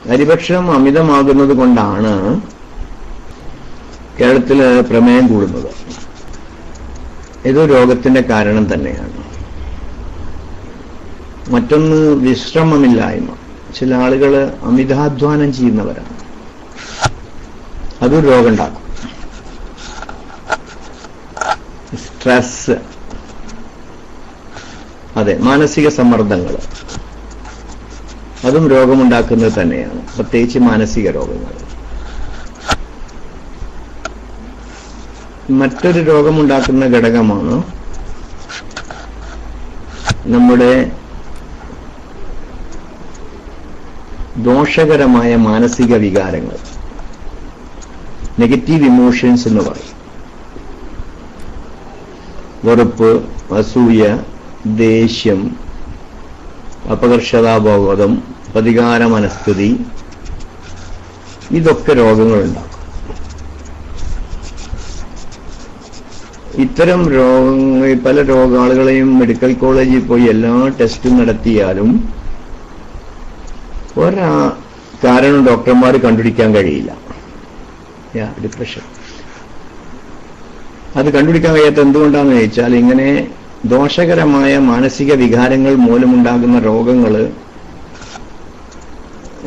അരിഭക്ഷണം അമിതമാകുന്നത് കൊണ്ടാണ് കേരളത്തില് പ്രമേയം കൂടുന്നത്. ഇതൊരു രോഗത്തിന്റെ കാരണം തന്നെയാണ്. മറ്റൊന്ന് വിശ്രമമില്ലായ്മ. ചില ആളുകൾ അമിതാധ്വാനം ചെയ്യുന്നവരാണ്, അതൊരു രോഗം ഉണ്ടാക്കും. സ്ട്രെസ്, അതെ, മാനസിക സമ്മർദ്ദങ്ങൾ, അതും രോഗമുണ്ടാക്കുന്നത് തന്നെയാണ്, പ്രത്യേകിച്ച് മാനസിക രോഗങ്ങൾ. മറ്റൊരു രോഗമുണ്ടാക്കുന്ന ഘടകമാണ് നമ്മുടെ ദോഷകരമായ മാനസിക വികാരങ്ങൾ, നെഗറ്റീവ് ഇമോഷൻസ് എന്ന് പറയും. വെറുപ്പ്, അസൂയ, ദേഷ്യം, അപകർഷതാബോധം, പ്രതികാര മനസ്ഥിതി, ഇതൊക്കെ രോഗങ്ങളുണ്ടാക്കും. ഇത്തരം രോഗങ്ങൾ, പല ആളുകളെയും മെഡിക്കൽ കോളേജിൽ പോയി എല്ലാ ടെസ്റ്റും നടത്തിയാലും കാരണം ഡോക്ടർമാർ കണ്ടുപിടിക്കാൻ കഴിയില്ല. ഡിപ്രഷൻ. അത് കണ്ടുപിടിക്കാൻ കഴിയാത്ത എന്തുകൊണ്ടാണെന്ന് ചോദിച്ചാൽ, ഇങ്ങനെ ദോഷകരമായ മാനസിക വികാരങ്ങൾ മൂലമുണ്ടാകുന്ന രോഗങ്ങൾ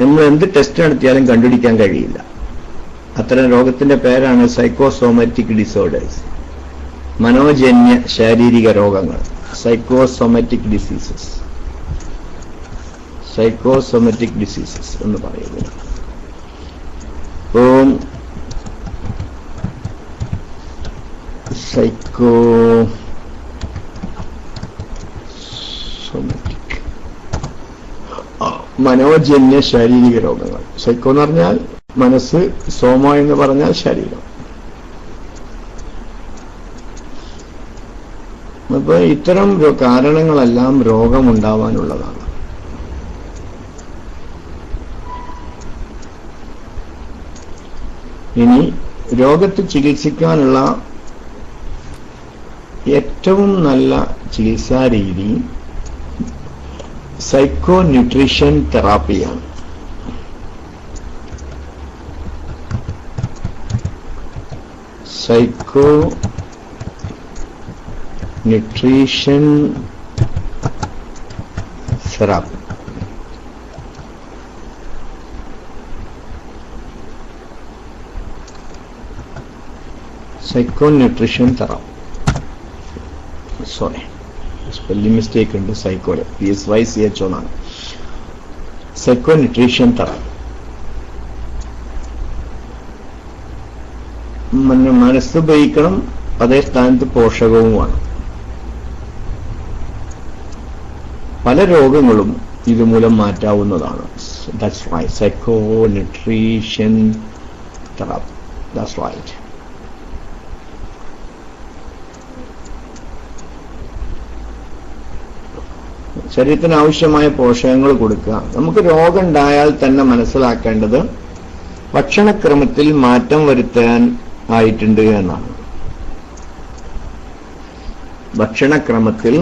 നമ്മൾ എന്ത് ടെസ്റ്റ് നടത്തിയാലും കണ്ടുപിടിക്കാൻ കഴിയില്ല. അത്തരം രോഗത്തിന്റെ പേരാണ് സൈക്കോസോമാറ്റിക് ഡിസോർഡേഴ്സ്, മനോജന്യ ശാരീരിക രോഗങ്ങൾ, സൈക്കോസോമാറ്റിക് ഡിസീസസ്. സൈക്കോസോമാറ്റിക് ഡിസീസസ് എന്ന് പറയുന്നത്. അപ്പം സൈക്കോസോമാറ്റിക് മനോജന്യ ശാരീരിക രോഗങ്ങൾ. സൈക്കോ എന്ന് പറഞ്ഞാൽ മനസ്സ്, സോമ എന്ന് പറഞ്ഞാൽ ശരീരം. അപ്പൊ ഇത്തരം കാരണങ്ങളെല്ലാം രോഗമുണ്ടാവാനുള്ളതാണ്. ഇനി രോഗത്തെ ചികിത്സിക്കാനുള്ള ഏറ്റവും നല്ല ചികിത്സാരീതി സൈക്കോ ന്യൂട്രീഷൻ തെറാപ്പിയാണ്. Psycho nutrition therapy. Psycho nutrition therapy. Sorry, spelling mistake ഉണ്ട്. സൈക്കോല് PSYCHO എന്നാണ്. Psycho nutrition therapy. മനസ്സ് ഉപയോഗിക്കണം, അതേ സ്ഥാനത്ത് പോഷകവുമാണ്. പല രോഗങ്ങളും ഇതുമൂലം മാറ്റാവുന്നതാണ്. That's right. Psycho nutrition therapy. That's right. ശരീരത്തിന് ആവശ്യമായ പോഷകങ്ങൾ കൊടുക്കുക. നമുക്ക് രോഗം ഉണ്ടായാൽ തന്നെ മനസ്സിലാക്കേണ്ടത് ഭക്ഷണക്രമത്തിൽ മാറ്റം വരുത്താൻ ആയിട്ടുണ്ട് എന്നാണ്. ഭക്ഷണക്രമത്തിൽ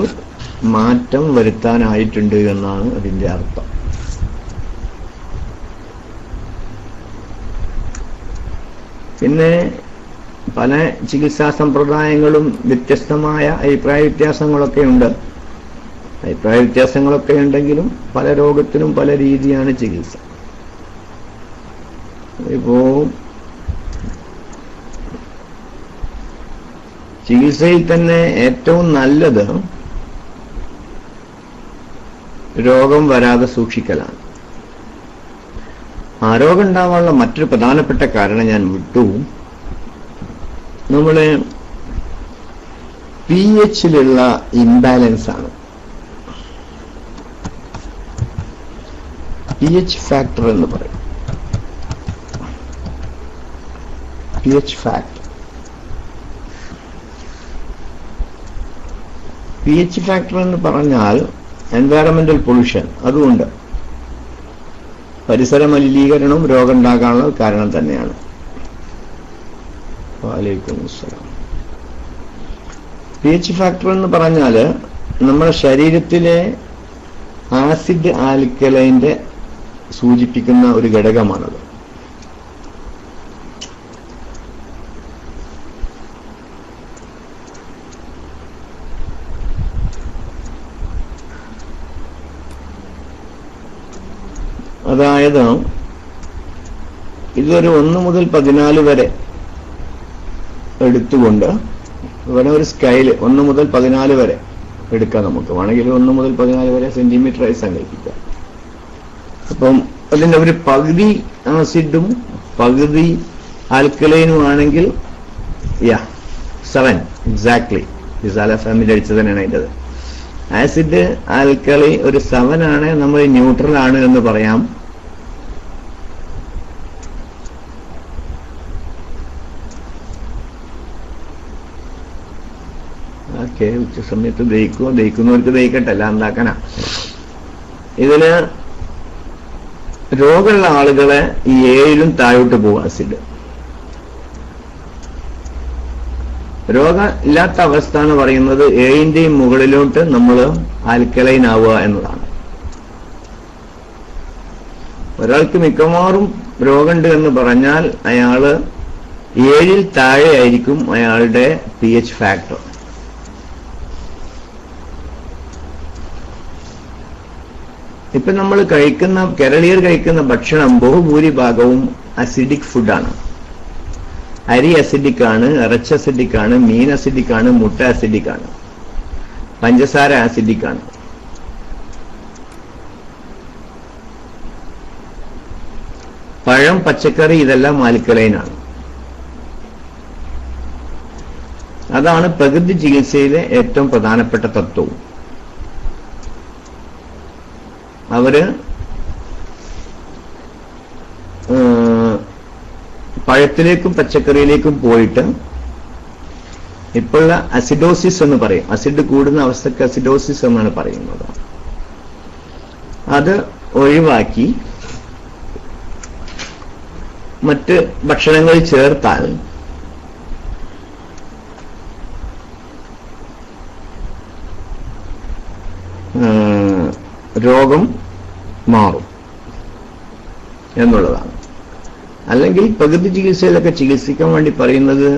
മാറ്റം വരുത്താനായിട്ടുണ്ട് എന്നാണ് അതിന്റെ അർത്ഥം. പല ചികിത്സാ സമ്പ്രദായങ്ങളും വ്യത്യസ്തമായ അഭിപ്രായ വ്യത്യാസങ്ങളൊക്കെ ഉണ്ട്. അഭിപ്രായ വ്യത്യാസങ്ങളൊക്കെ ഉണ്ടെങ്കിലും പല രോഗത്തിനും പല രീതിയാണ് ചികിത്സ. ഇപ്പോ ചികിത്സയിൽ തന്നെ ഏറ്റവും നല്ലത് രോഗം വരാതെ സൂക്ഷിക്കലാണ്. ആ രോഗം ഉണ്ടാവാനുള്ള മറ്റൊരു പ്രധാനപ്പെട്ട കാരണം ഞാൻ വിട്ടു. നമ്മള് pH-ലുള്ള ഇംബാലൻസ് ആണ്. pH ഫാക്ടർ എന്ന് പറയും. pH factor. pH ഫാക്ടർ എന്ന് പറഞ്ഞാൽ എൻവയറമെന്റൽ പൊല്യൂഷൻ. അതുകൊണ്ട് പരിസര മലിനീകരണവും രോഗം ഉണ്ടാകാനുള്ള കാരണം തന്നെയാണ്. വഅലൈക്കും അസ്സലാം. pH ഫാക്ടർ എന്ന് പറഞ്ഞാൽ നമ്മുടെ ശരീരത്തിലെ ആസിഡ് ആൽക്കലൈന്റെ സൂചിപ്പിക്കുന്ന ഒരു ഘടകമാണത്. അതായത് ഇതൊരു 1 മുതൽ 14 വരെ എടുത്തുകൊണ്ട് ഇവിടെ ഒരു സ്കെയില് 1 മുതൽ 14 വരെ എടുക്കാം. നമുക്ക് വേണമെങ്കിൽ 1 മുതൽ 14 വരെ സെന്റിമീറ്ററായി സങ്കല്പിക്കാം. അപ്പം അതിന്റെ ഒരു പകുതി ആസിഡും പകുതി ആൽക്കലൈനും ആണെങ്കിൽ 7 എക്സാക്ട്ലി വിസാല ഫാമിലി അടിച്ചത് തന്നെയാണ് അതിൻ്റെത്. ആസിഡ് ആൽക്കലി ഒരു 7 ആണ്, നമ്മൾ ന്യൂട്രൽ ആണ് എന്ന് പറയാം. ഓക്കെ, ഉച്ച സമയത്ത് ദഹിക്കുന്നവർക്ക് ദഹിക്കട്ടെ, അല്ല എന്താക്കാനാ. ഇതില് രോഗമുള്ള ആളുകളെ ഈ 7ലും താഴോട്ട് പോകും ആസിഡ്. രോഗം ഇല്ലാത്ത അവസ്ഥ എന്ന് പറയുന്നത് 7ന്റെയും മുകളിലോട്ട് നമ്മൾ ആൽക്കലൈൻ ആവുക എന്നതാണ്. ഒരാൾക്ക് മിക്കവാറും രോഗമുണ്ട് എന്ന് പറഞ്ഞാൽ അയാള് 7ൽ താഴെ ആയിരിക്കും അയാളുടെ pH ഫാക്ടർ. ഇപ്പൊ നമ്മൾ കഴിക്കുന്ന കേരളീയർ കഴിക്കുന്ന ഭക്ഷണം ബഹുഭൂരിഭാഗവും അസിഡിക് ഫുഡാണ്. അരി അസിഡിക് ആണ്, ഇറച്ചി അസിഡിക് ആണ്, മീൻ അസിഡിക് ആണ്, മുട്ട അസിഡിക് ആണ്, പഞ്ചസാര ആസിഡിക് ആണ്. പഴം, പച്ചക്കറി ഇതെല്ലാം ആൽക്കലൈൻ ആണ്. അതാണ് പ്രകൃതി ചികിത്സയിലെ ഏറ്റവും പ്രധാനപ്പെട്ട തത്വവും. അവര് പഴത്തിലേക്കും പച്ചക്കറിയിലേക്കും പോയിട്ട് ഇപ്പോഴുള്ള അസിഡോസിസ് എന്ന് പറയും. അസിഡ് കൂടുന്ന അവസ്ഥക്ക് അസിഡോസിസ് എന്നാണ് പറയുന്നത്. അത് ഒഴിവാക്കി മറ്റ് ഭക്ഷണങ്ങൾ ചേർത്താൽ രോഗം മാറും എന്നുള്ളതാണ്. അല്ലെങ്കിൽ പ്രകൃതി ചികിത്സയിലൊക്കെ ചികിത്സിക്കാൻ വേണ്ടി പറയുന്നത്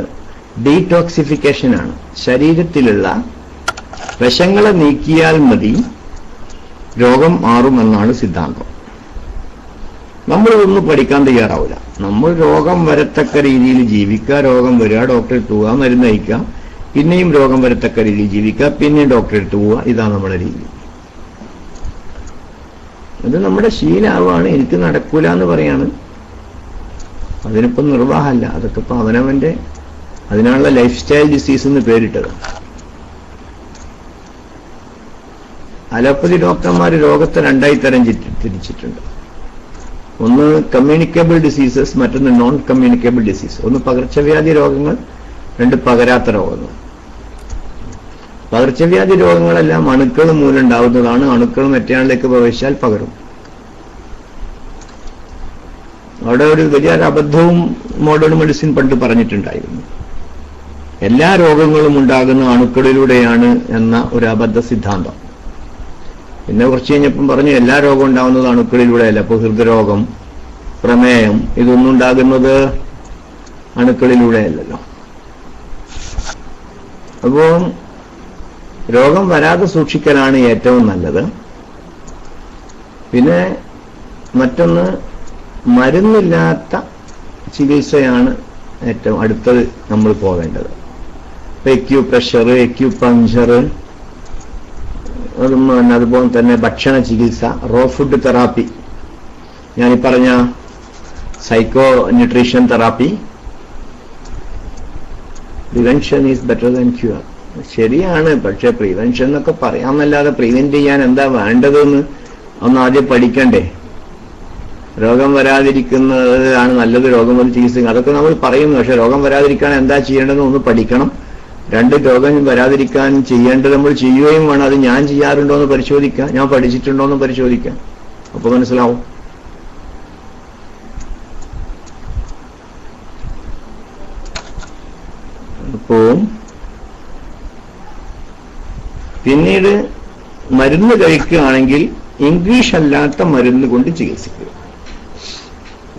ഡീടോക്സിഫിക്കേഷൻ ആണ്. ശരീരത്തിലുള്ള വിഷങ്ങളെ നീക്കിയാൽ മതി രോഗം മാറുമെന്നാണ് സിദ്ധാന്തം. നമ്മളിതൊന്നും പഠിക്കാൻ തയ്യാറാവില്ല. നമ്മൾ രോഗം വരത്തക്ക രീതിയിൽ ജീവിക്കുക, രോഗം വരിക, ഡോക്ടറെ എടുത്ത് പോവുക, മരുന്ന് കഴിക്കുക, പിന്നെയും രോഗം വരത്തക്ക രീതിയിൽ ജീവിക്കുക, പിന്നെയും ഡോക്ടറെ എടുത്ത് പോവുക. ഇതാണ് നമ്മുടെ രീതി. അത് നമ്മുടെ ശീലമാവാണ്. എനിക്ക് നടക്കൂല എന്ന് പറയാണ്. അതിനിപ്പം നിർവാഹമല്ല. അതൊക്കെ ഇപ്പൊ അവനവന്റെ അതിനാണുള്ള ലൈഫ് സ്റ്റൈൽ ഡിസീസ് എന്ന് പേരിട്ടത്. അലോപ്പതി ഡോക്ടർമാർ രോഗത്തെ 2 തരം തിരിച്ചിട്ടുണ്ട്. ഒന്ന് കമ്മ്യൂണിക്കബിൾ ഡിസീസസ്, മറ്റൊന്ന് നോൺ കമ്മ്യൂണിക്കബിൾ ഡിസീസ്. ഒന്ന് പകർച്ചവ്യാധി രോഗങ്ങൾ, 2 പകരാത്ത രോഗങ്ങൾ. പകർച്ചവ്യാധി രോഗങ്ങളെല്ലാം അണുക്കൾ മൂലം ഉണ്ടാവുന്നതാണ്. അണുക്കൾ മറ്റേയാളിലേക്ക് പ്രവേശിച്ചാൽ പകരും. അവിടെ ഒരു വലിയൊരു അബദ്ധവും മോഡേൺ മെഡിസിൻ പണ്ട് പറഞ്ഞിട്ടുണ്ടായിരുന്നു. എല്ലാ രോഗങ്ങളും ഉണ്ടാകുന്ന അണുക്കളിലൂടെയാണ് എന്ന ഒരു അബദ്ധ സിദ്ധാന്തം. പിന്നെ കുറച്ച് കഴിഞ്ഞപ്പം പറഞ്ഞു എല്ലാ രോഗവും ഉണ്ടാകുന്നത് അണുക്കളിലൂടെയല്ല. ഇപ്പൊ ഹൃദ്രോഗം, പ്രമേയം ഇതൊന്നും ഉണ്ടാകുന്നത് അണുക്കളിലൂടെയല്ലല്ലോ. അപ്പോ രോഗം വരാതെ സൂക്ഷിക്കലാണ് ഏറ്റവും നല്ലത്. പിന്നെ മറ്റൊന്ന് മരുന്നില്ലാത്ത ചികിത്സയാണ് ഏറ്റവും അടുത്തത് നമ്മൾ പോവേണ്ടത്. എക്യൂപ്രഷർ, എക്യൂപങ്ചർ, അതുപോലെ തന്നെ ഭക്ഷണ ചികിത്സ, റോ ഫുഡ് തെറാപ്പി, ഞാനീ പറഞ്ഞ psycho nutrition therapy. Prevention is better than cure. ശരിയാണ്, പക്ഷെ പ്രിവെൻഷൻ എന്നൊക്കെ പറയാമെന്നല്ലാതെ പ്രിവെന്റ് ചെയ്യാൻ എന്താ വേണ്ടതെന്ന് ഒന്ന് ആദ്യം പഠിക്കണ്ടേ. രോഗം വരാതിരിക്കുന്നത് ആണ് നല്ലത്, രോഗം വന്ന് ചികിത്സിക്കുക, അതൊക്കെ നമ്മൾ പറയുന്നു. പക്ഷെ രോഗം വരാതിരിക്കാൻ എന്താ ചെയ്യേണ്ടതെന്ന് ഒന്ന് പഠിക്കണം. 2 രോഗം വരാതിരിക്കാൻ ചെയ്യേണ്ടത് നമ്മൾ ചെയ്യുകയും വേണം. അത് ഞാൻ ചെയ്യാറുണ്ടോ എന്ന് പരിശോധിക്കാം, ഞാൻ പഠിച്ചിട്ടുണ്ടോ എന്ന് പരിശോധിക്കാം. അപ്പൊ മനസ്സിലാവും. അപ്പോ പിന്നീട് മരുന്ന് കഴിക്കുകയാണെങ്കിൽ ഇംഗ്ലീഷ് അല്ലാത്ത മരുന്ന് കൊണ്ട് ചികിത്സിക്കുക.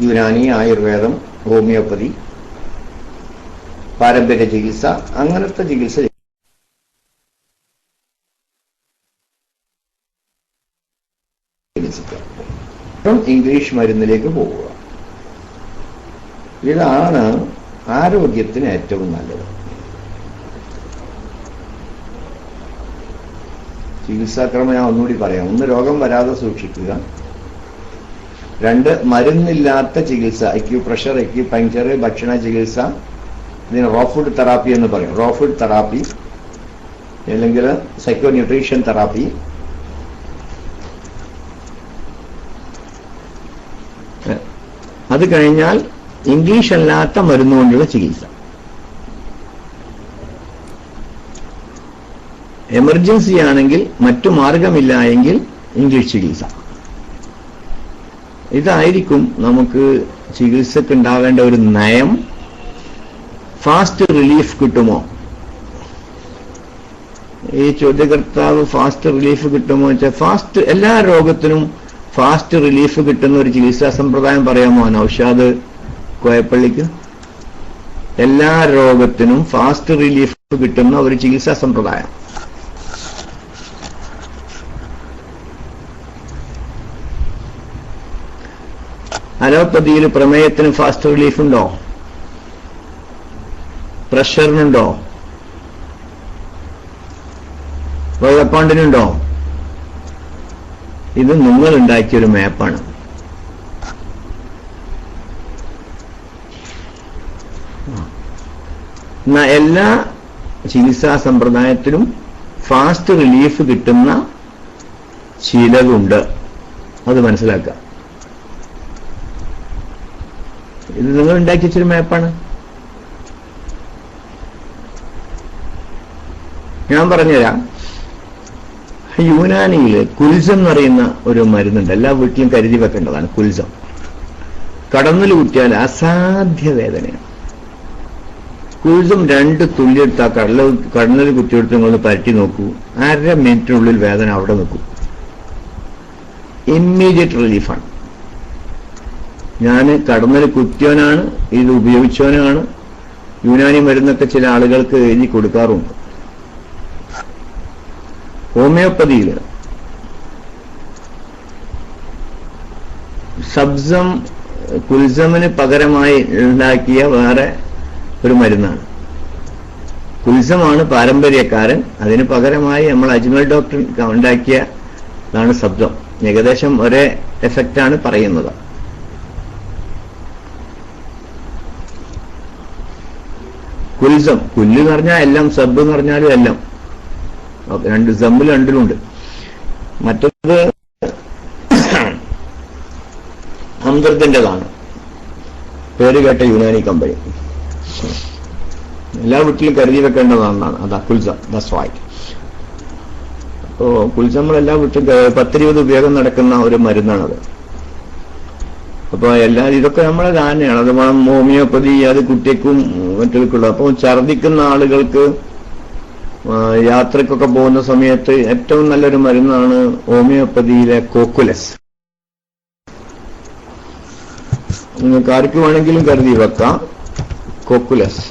യുനാനി, ആയുർവേദം, ഹോമിയോപ്പതി, പാരമ്പര്യ ചികിത്സ, അങ്ങനത്തെ ചികിത്സ ചികിത്സിക്കാം. ഇംഗ്ലീഷ് മരുന്നിലേക്ക് പോവുക. ഇതാണ് ആരോഗ്യത്തിന് ഏറ്റവും നല്ലത്. ചികിത്സാക്രമം ഞാൻ ഒന്നുകൂടി പറയാം. 1, രോഗം വരാതെ സൂക്ഷിക്കുക. 2, മരുന്നില്ലാത്ത ചികിത്സ, അക്യൂപ്രഷർ, അക്യൂപങ്ക്ചർ, ഭക്ഷണ ചികിത്സ, ഇതിന് റോ ഫുഡ് തെറാപ്പി എന്ന് പറയും. റോ ഫുഡ് തെറാപ്പി അല്ലെങ്കിൽ സൈക്കോ ന്യൂട്രീഷൻ തെറാപ്പി. അത് കഴിഞ്ഞാൽ ഇംഗ്ലീഷ് അല്ലാത്ത മരുന്നുകൊണ്ടുള്ള ചികിത്സ. എമർജൻസി ആണെങ്കിൽ, മറ്റു മാർഗമില്ല എങ്കിൽ ഇംഗ്ലീഷ് ചികിത്സ. ഇതായിരിക്കും നമുക്ക് ചികിത്സക്ക് ഉണ്ടാവേണ്ട ഒരു നയം. ഫാസ്റ്റ് റിലീഫ് കിട്ടുമോ? ഈ ചോദ്യകർത്താവ് ഫാസ്റ്റ് റിലീഫ് കിട്ടുമോ വെച്ചാൽ എല്ലാ രോഗത്തിനും ഫാസ്റ്റ് റിലീഫ് കിട്ടുന്ന ഒരു ചികിത്സാ സമ്പ്രദായം പറയാമോ നൗഷാദ് കോയപ്പള്ളിക്ക്? എല്ലാ രോഗത്തിനും ഫാസ്റ്റ് റിലീഫ് കിട്ടുന്ന ഒരു ചികിത്സാ സമ്പ്രദായം. അലോപ്പതിയിൽ പ്രമേയത്തിന് ഫാസ്റ്റ് റിലീഫ് ഉണ്ടോ? പ്രഷറിനുണ്ടോ? വെള്ളപ്പാണ്ടിനുണ്ടോ? ഇത് നിങ്ങൾ ഉണ്ടാക്കിയൊരു മാപ്പാണ്. എല്ലാ ചികിത്സാ സമ്പ്രദായത്തിലും ഫാസ്റ്റ് റിലീഫ് കിട്ടുന്ന ചിലവുണ്ട്. അത് മനസ്സിലാക്കുക. ഇത് നിങ്ങൾ ഉണ്ടാക്കി വെച്ചൊരു മാപ്പാണ്. ഞാൻ പറഞ്ഞുതരാം. യുനാനിയിൽ കുൽസം എന്ന് പറയുന്ന ഒരു മരുന്നുണ്ട്. എല്ലാ വീട്ടിലും കരുതി വെക്കേണ്ടതാണ് കുൽസം. കടന്നൽ കുത്തിയാൽ അസാധ്യ വേദനയാണ്. കുൽസം 2 തുള്ളി എടുത്താൽ കടന്നൽ കുത്തിയെടുത്ത് നിങ്ങളൊന്ന് പരട്ടി നോക്കൂ. 1/2 മിനിറ്റിനുള്ളിൽ വേദന അവിടെ നിൽക്കും. ഇമ്മീഡിയറ്റ് റിലീഫാണ്. ഞാൻ കടന്നൽ കുത്തിയവനാണ്, ഇത് ഉപയോഗിച്ചവനാണ്. യുനാനി മരുന്നൊക്കെ ചില ആളുകൾക്ക് എഴുതി കൊടുക്കാറുണ്ട്. ഹോമിയോപ്പതിയിൽ സബ്സം കുൽസമിന് പകരമായി ഉണ്ടാക്കിയ വേറെ ഒരു മരുന്നാണ്. കുൽസമാണ് പാരമ്പര്യക്കാരൻ. അതിന് പകരമായി നമ്മൾ അജ്മൽ ഡോക്ടർ ഉണ്ടാക്കിയതാണ് സബ്സം. ഏകദേശം ഒരേ എഫക്റ്റാണ് പറയുന്നത്. കുൽസം, കുല്ല് എന്ന് പറഞ്ഞാൽ എല്ലാം, സബ് എന്ന് പറഞ്ഞാലും എല്ലാം. സമ്മിൽ രണ്ടിലുണ്ട്. മറ്റത് അമൃതന്റേതാണ്, പേര് കേട്ട യുനാനി കമ്പനി. എല്ലാ വീട്ടിലും കരുതി വെക്കേണ്ടതാണ്. അതാ കുൽസം. That's right. അപ്പോ കുൽസം എല്ലാ വീട്ടിലും 10-20 ഉപയോഗം നടക്കുന്ന ഒരു മരുന്നാണത്. അപ്പൊ ഇതൊക്കെ നമ്മളെ ധാരണയാണ്. അത് ഹോമിയോപ്പതി അത് കുട്ടിക്കും മറ്റൊക്കെയുള്ളത്. അപ്പോൾ ഛർദിക്കുന്ന ആളുകൾക്ക് യാത്രക്കൊക്കെ പോകുന്ന സമയത്ത് ഏറ്റവും നല്ലൊരു മരുന്നാണ് ഹോമിയോപ്പതിയിലെ കോക്കുലസ്. നിങ്ങൾക്ക് ആർക്ക് വേണമെങ്കിലും കരുതി വെക്കാം കോക്കുലസ്.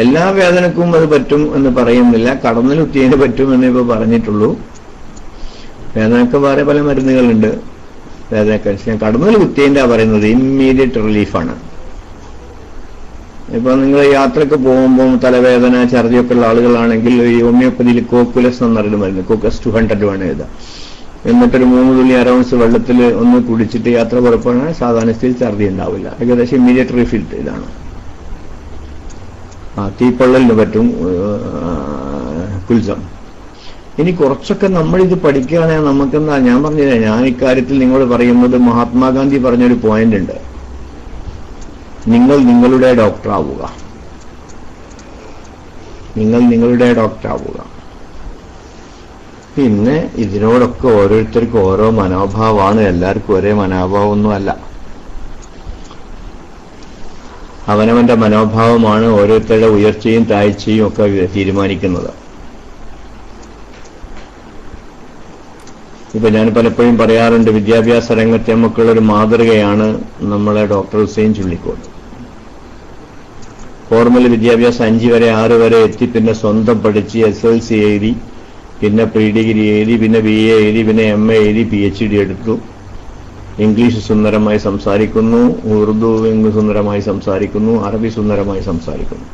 എല്ലാ വേദനക്കും അത് പറ്റും എന്ന് പറയുന്നില്ല. കടന്നൽ കുത്തിയതിന് പറ്റും എന്ന് ഇപ്പൊ പറഞ്ഞിട്ടുള്ളൂ. വേദനക്ക് വേറെ പല മരുന്നുകളുണ്ട്. വേദനക്കനുസരിച്ച് കടന്നൽ കുത്തിയതിന്റെ പറയുന്നത് ഇമ്മീഡിയറ്റ് റിലീഫാണ്. ഇപ്പൊ നിങ്ങൾ യാത്രക്ക് പോകുമ്പോൾ തലവേദന, ഛർദിയൊക്കെ ഉള്ള ആളുകളാണെങ്കിൽ ഈ ഹോമിയോപ്പതിയിൽ കോക്കുലസ് എന്ന് പറയുന്ന മരുന്ന്, കോക്കസ് 200 വേണം എഴുതാം. എന്നിട്ടൊരു 3 തുള്ളി അരൗൺസ് വെള്ളത്തിൽ ഒന്ന് കുടിച്ചിട്ട് യാത്ര പുറപ്പെടുന്ന സാധാരണ സ്ഥിതിയിൽ ഛർദി ഉണ്ടാവില്ല. ഏകദേശം ഇമ്മീഡിയറ്റ് റിഫിൽ ഇതാണ്. തീപ്പൊള്ളലിന് പറ്റും കുൽസം. ഇനി കുറച്ചൊക്കെ നമ്മളിത് പഠിക്കുകയാണെങ്കിൽ നമുക്കെന്താ, ഞാൻ പറഞ്ഞില്ല, ഞാൻ ഇക്കാര്യത്തിൽ നിങ്ങളോട് പറയുന്നത് മഹാത്മാഗാന്ധി പറഞ്ഞൊരു പോയിന്റ് ഉണ്ട്. നിങ്ങൾ നിങ്ങളുടെ ഡോക്ടറാവുക. നിങ്ങൾ നിങ്ങളുടെ ഡോക്ടറാവുക. പിന്നെ ഇതിനോടൊക്കെ ഓരോരുത്തർക്കും ഓരോ മനോഭാവമാണ്. എല്ലാവർക്കും ഒരേ മനോഭാവമൊന്നുമല്ല. അവനവന്റെ മനോഭാവമാണ് ഓരോരുത്തരുടെ ഉയർച്ചയും താഴ്ചയും ഒക്കെ തീരുമാനിക്കുന്നത്. ഇപ്പൊ ഞാൻ പലപ്പോഴും പറയാറുണ്ട്, വിദ്യാഭ്യാസ രംഗത്തെ നമുക്കുള്ളൊരു മാതൃകയാണ് നമ്മളെ ഡോക്ടർ ഹുസൈൻ ചുള്ളിക്കോട്. ഫോർമൽ വിദ്യാഭ്യാസം 5 വരെ 6 വരെ എത്തി, പിന്നെ സ്വന്തം പഠിച്ച് SLC എഴുതി, പിന്നെ പ്രീ ഡിഗ്രി എഴുതി, പിന്നെ BA എഴുതി, പിന്നെ MA എഴുതി, PhD എടുത്തു. ഇംഗ്ലീഷ് സുന്ദരമായി സംസാരിക്കുന്നു, ഉറുദു സുന്ദരമായി സംസാരിക്കുന്നു, അറബി സുന്ദരമായി സംസാരിക്കുന്നു.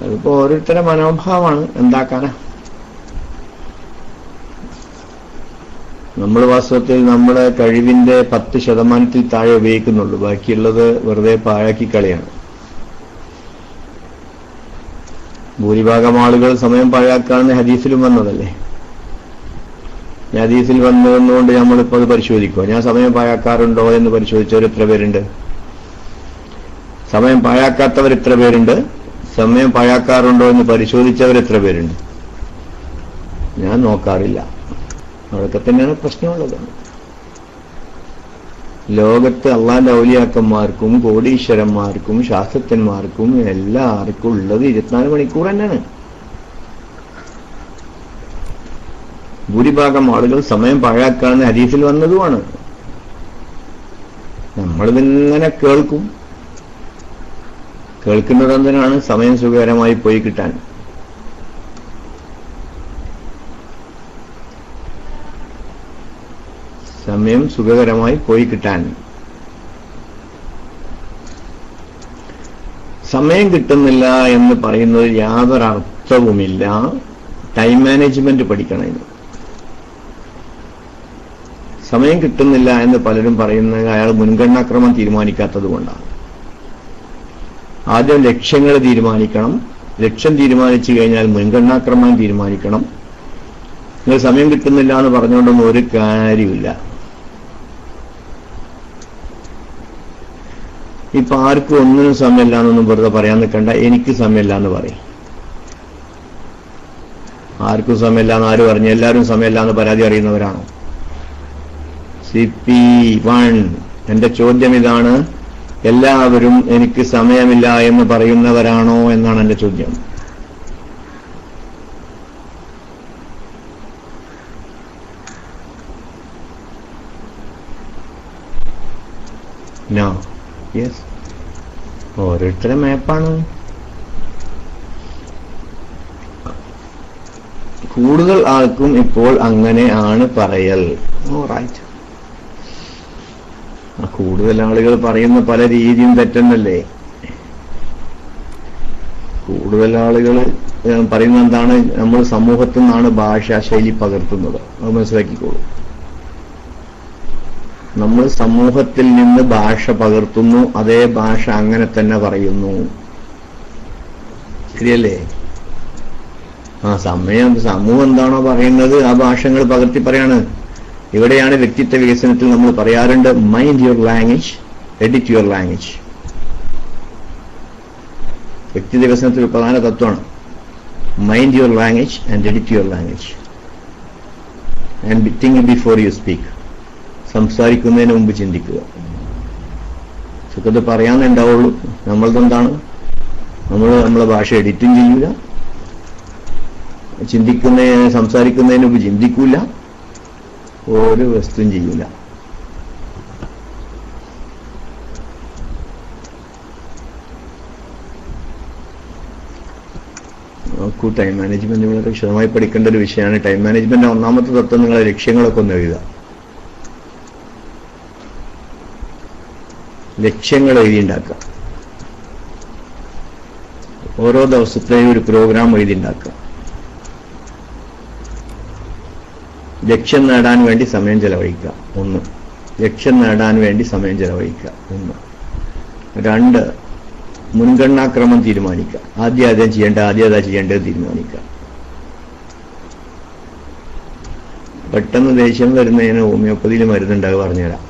അതിപ്പോ ഓരോരുത്തരുടെ മനോഭാവമാണ്, എന്താക്കാനാ. നമ്മൾ വാസ്തവത്തിൽ നമ്മുടെ കഴിവിന്റെ 10% താഴെ ഉപയോഗിക്കുന്നുള്ളൂ, ബാക്കിയുള്ളത് വെറുതെ പാഴാക്കി കളിയാണ്. ഭൂരിഭാഗം ആളുകൾ സമയം പാഴാക്കാന്ന് ഹദീസിലും വന്നതല്ലേ. ഹദീസിൽ വന്നതുകൊണ്ട് നമ്മളിപ്പോൾ അത് പരിശോധിക്കുക. ഞാൻ സമയം പാഴാക്കാറുണ്ടോ എന്ന് പരിശോധിച്ചവർ എത്ര പേരുണ്ട്? സമയം പാഴാക്കാത്തവർ എത്ര പേരുണ്ട്? സമയം പാഴാക്കാറുണ്ടോ എന്ന് പരിശോധിച്ചവർ എത്ര പേരുണ്ട്? ഞാൻ നോക്കാറില്ല. അതൊക്കെ തന്നെയാണ് പ്രശ്നമുള്ളത്. ലോകത്ത് അള്ളാന്റെ ഔലിയാക്കന്മാർക്കും കോടീശ്വരന്മാർക്കും ശാസ്ത്രജ്ഞന്മാർക്കും എല്ലാവർക്കും ഉള്ളത് 24 മണിക്കൂർ തന്നെയാണ്. ഭൂരിഭാഗം ആളുകൾ സമയം പാഴാക്കാണെന്ന് ഹദീസിൽ വന്നതുമാണ്. നമ്മളിതിങ്ങനെ കേൾക്കും. കേൾക്കുന്നത് എന്തിനാണ്? സമയം സുഖകരമായി പോയി കിട്ടാൻ. സമയം സുഖകരമായി പോയി കിട്ടാൻ. സമയം കിട്ടുന്നില്ല എന്ന് പറയുന്നത് യാതൊരർത്ഥവുമില്ല. ടൈം മാനേജ്മെന്റ് പഠിക്കണം. സമയം കിട്ടുന്നില്ല എന്ന് പലരും പറയുന്നത് അയാൾ മുൻഗണനാക്രമം തീരുമാനിക്കാത്തത് കൊണ്ടാണ്. ആദ്യം ലക്ഷ്യങ്ങൾ തീരുമാനിക്കണം. ലക്ഷ്യം തീരുമാനിച്ചു കഴിഞ്ഞാൽ മുൻഗണനാക്രമം തീരുമാനിക്കണം. നിങ്ങൾ സമയം കിട്ടുന്നില്ല എന്ന് പറഞ്ഞുകൊണ്ടൊന്നും ഒരു കാര്യമില്ല. ഇപ്പൊ ആർക്കും ഒന്നിനും സമയമില്ല എന്നൊന്നും വെറുതെ പറയാൻ നിൽക്കണ്ട. എനിക്ക് സമയമില്ല എന്ന് പറയും. ആർക്കും സമയമില്ല എന്ന് ആര് പറഞ്ഞു? എല്ലാവരും സമയമില്ല എന്ന് പരാതി അറിയുന്നവരാണോ? CP1 എന്റെ ചോദ്യം ഇതാണ്, എല്ലാവരും എനിക്ക് സമയമില്ല എന്ന് പറയുന്നവരാണോ എന്നാണ് എന്റെ ചോദ്യം. നോ. യെസ്. ഓരോരുത്തരുടെ മാപ്പാണ്. കൂടുതൽ ആൾക്കും ഇപ്പോൾ അങ്ങനെയാണ് പറയൽ. റൈറ്റ്. കൂടുതൽ ആളുകൾ പറയുന്ന പല രീതിയും തെറ്റന്നല്ലേ. കൂടുതൽ ആളുകൾ പറയുന്നത് എന്താണ്? നമ്മൾ സമൂഹത്തിൽ നിന്നാണ് ഭാഷാ ശൈലി പകർത്തുന്നത്. അത് മനസ്സിലാക്കിക്കോളൂ. നമ്മൾ സമൂഹത്തിൽ നിന്ന് ഭാഷ പകർത്തുന്നു, അതേ ഭാഷ അങ്ങനെ തന്നെ പറയുന്നു. ശരിയല്ലേ? സമൂഹം എന്താണോ പറയുന്നത് ആ ഭാഷകൾ പകർത്തി പറയാണ്. ഇവിടെയാണ് വ്യക്തിത്വ വികസനത്തിൽ നമ്മൾ പറയാറുണ്ട്, mind your language, edit your language. വ്യക്തിത്വ വികസനത്തിൽ ഒരു പ്രധാന തത്വമാണ് mind your language and edit your language and think before you speak. സംസാരിക്കുന്നതിന് മുമ്പ് ചിന്തിക്കുക. സുഖത്ത് പറയാന്നുണ്ടാവുള്ളൂ. നമ്മളതെന്താണ്? നമ്മളെ ഭാഷ എഡിറ്റും ചെയ്യൂല, സംസാരിക്കുന്നതിന് മുമ്പ് ചിന്തിക്കൂല, ഒരു വസ്തുവും ചെയ്യൂല. നോക്കൂ, ടൈം മാനേജ്മെന്റ് വളരെ വിശദമായി പഠിക്കേണ്ട ഒരു വിഷയമാണ്. ടൈം മാനേജ്മെന്റ് ഒന്നാമത്തെ തത്വം നിങ്ങളെ ലക്ഷ്യങ്ങളൊക്കെ ഒന്ന് എഴുതുക. ലക്ഷ്യങ്ങൾ എഴുതിയുണ്ടാക്കുക. ഓരോ ദിവസത്തെയും ഒരു പ്രോഗ്രാം എഴുതിയുണ്ടാക്കുക. ലക്ഷ്യം നേടാൻ വേണ്ടി സമയം ചെലവഴിക്കുക. 1. ലക്ഷ്യം നേടാൻ വേണ്ടി സമയം ചെലവഴിക്കുക. 1. 2. മുൻഗണനാക്രമം തീരുമാനിക്കുക. ആദ്യം അതാ ചെയ്യേണ്ടത് തീരുമാനിക്കുക. പെട്ടെന്ന് ദേഷ്യം വരുന്നതിന് ഹോമിയോപ്പതിയിൽ മരുന്നുണ്ടാകുക പറഞ്ഞുതരാം.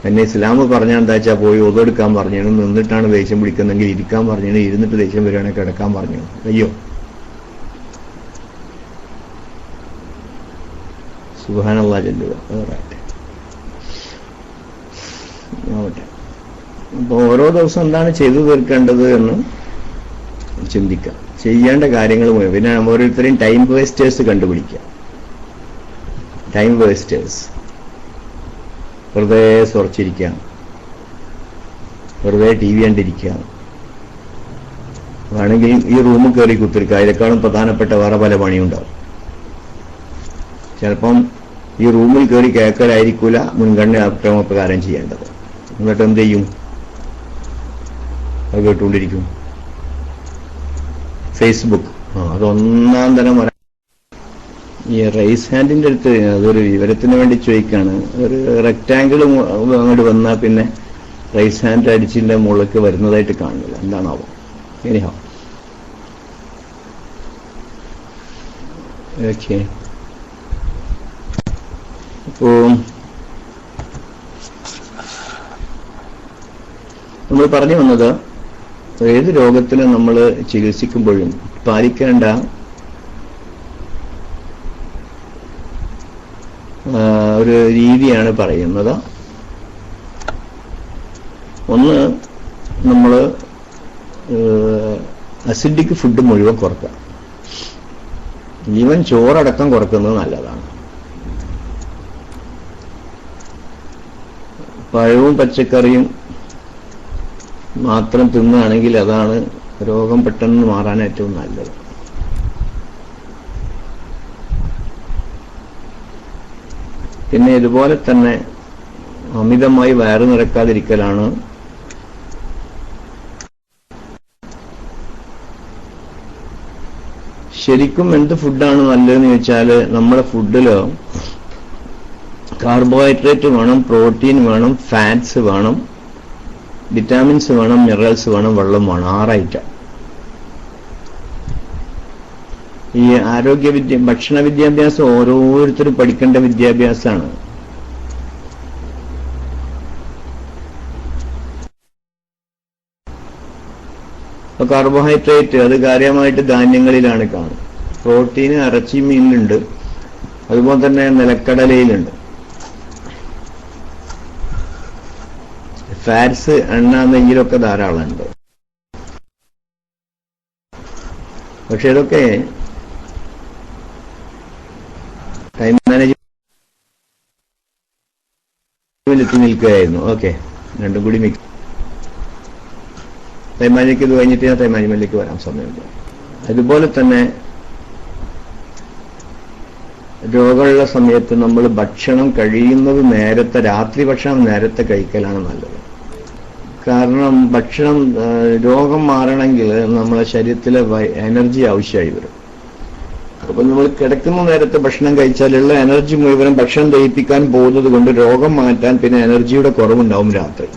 എന്നെ ഇസ്ലാം പറഞ്ഞാൽ എന്താ വെച്ചാൽ പോയി ഒതെടുക്കാൻ പറഞ്ഞു, നിന്നിട്ടാണ് ദേഷ്യം പിടിക്കുന്നെങ്കിൽ ഇരിക്കാൻ പറഞ്ഞു, ഇരുന്നിട്ട് ദേഷ്യം വരികയാണെങ്കിൽ കിടക്കാൻ പറഞ്ഞു. അയ്യോ, സുബ്ഹാനല്ലാഹ് ചൊല്ലുക. അപ്പൊ ഓരോ ദിവസം എന്താണ് ചെയ്തു തീർക്കേണ്ടത് എന്ന് ചിന്തിക്കാം. ചെയ്യേണ്ട കാര്യങ്ങൾ മുഴുവൻ. പിന്നെ ഓരോരുത്തരെയും ടൈം വേസ്റ്റേഴ്സ് കണ്ടുപിടിക്കുക. ടൈം വേസ്റ്റേഴ്സ്, വെറുതെ സുറച്ചിരിക്കുക, വെറുതെ ടി വി കണ്ടിരിക്കുക, വേണമെങ്കിൽ ഈ റൂമിൽ കയറി കുത്തിരിക്കുക. അതിനേക്കാളും പ്രധാനപ്പെട്ട വേറെ പല പണിയുണ്ടാവും. ചിലപ്പം ഈ റൂമിൽ കയറി കേൾക്കലായിരിക്കൂല മുൻഗണന ക്രമപ്രകാരം ചെയ്യേണ്ടത്. എന്നിട്ട് എന്ത് ചെയ്യും? അത് കേട്ടുകൊണ്ടിരിക്കും. ഫേസ്ബുക്ക്, അതൊന്നാം തരം. ഈ റൈസ് ഹാൻഡിന്റെ അടുത്ത് അതൊരു വിവരത്തിന് വേണ്ടി ചോദിക്കാണ്. ഒരു റെക്റ്റാങ്കിൾ അങ്ങോട്ട് വന്നാൽ പിന്നെ റൈസ് ഹാൻഡ് അടിച്ചിന്റെ മുകളിലേക്ക് വരുന്നതായിട്ട് കാണില്ല. എന്താണാവോ? Anyhow okay. അപ്പോ നമ്മൾ പറഞ്ഞു വന്നത്, ഏത് രോഗത്തിനും നമ്മൾ ചികിത്സിക്കുമ്പോഴും പാലിക്കേണ്ട ഒരു രീതിയാണ് പറയുന്നത്. ഒന്ന്, നമ്മൾ അസിഡിക് ഫുഡ് മുഴുവൻ കുറക്കുക. ഈവൻ ചോറടക്കം കുറക്കുന്നത് നല്ലതാണ്. പഴവും പച്ചക്കറിയും മാത്രം തിന്നുകയാണെങ്കിൽ അതാണ് രോഗം പെട്ടെന്ന് മാറാൻ ഏറ്റവും നല്ലത്. പിന്നെ ഇതുപോലെ തന്നെ അമിതമായി വയറ് നിറക്കാതിരിക്കലാണ് ശരിക്കും. എന്ത് ഫുഡാണ് നല്ലതെന്ന് ചോദിച്ചാൽ, നമ്മുടെ ഫുഡില് കാർബോഹൈഡ്രേറ്റ് വേണം, പ്രോട്ടീൻ വേണം, ഫാറ്റ്സ് വേണം, വിറ്റാമിൻസ് വേണം, മിനറൽസ് വേണം, വെള്ളം വേണം. 6 ഐറ്റം. ഈ ഭക്ഷണ വിദ്യാഭ്യാസം ഓരോരുത്തരും പഠിക്കേണ്ട വിദ്യാഭ്യാസമാണ്. കാർബോഹൈഡ്രേറ്റ് അത് കാര്യമായിട്ട് ധാന്യങ്ങളിലാണ് കാണും. പ്രോട്ടീന് ഇറച്ചി മീനിലുണ്ട്, അതുപോലെ തന്നെ നിലക്കടലയിലുണ്ട്. ഫാറ്റ്സ് എണ്ണ നെയ്യിലൊക്കെ ധാരാളമുണ്ട്. പക്ഷെ ഇതൊക്കെ ടൈം മാനേജ്മെന്റ് എത്തി നിൽക്കുകയായിരുന്നു. ഓക്കെ, രണ്ടും കൂടി മിക്സ്. ടൈം മാനേജ്മെന്റ് ഇത് കഴിഞ്ഞിട്ട് ഞാൻ ടൈം മാനേജ്മെന്റിലേക്ക് വരാൻ സമയമില്ല. അതുപോലെ തന്നെ രോഗമുള്ള സമയത്ത് നമ്മൾ ഭക്ഷണം കഴിയുന്നത് നേരത്തെ, രാത്രി ഭക്ഷണം നേരത്തെ കഴിക്കലാണ് നല്ലത്. കാരണം ഭക്ഷണം, രോഗം മാറണമെങ്കിൽ നമ്മളെ ശരീരത്തിലെ എനർജി ആവശ്യമായി വരും. അപ്പൊ നമ്മൾ കിടക്കുന്ന നേരത്തെ ഭക്ഷണം കഴിച്ചാലുള്ള എനർജി മുഴുവനും ഭക്ഷണം ദഹിപ്പിക്കാൻ പോകുന്നത് കൊണ്ട് രോഗം മാറ്റാൻ പിന്നെ എനർജിയുടെ കുറവുണ്ടാവും രാത്രി.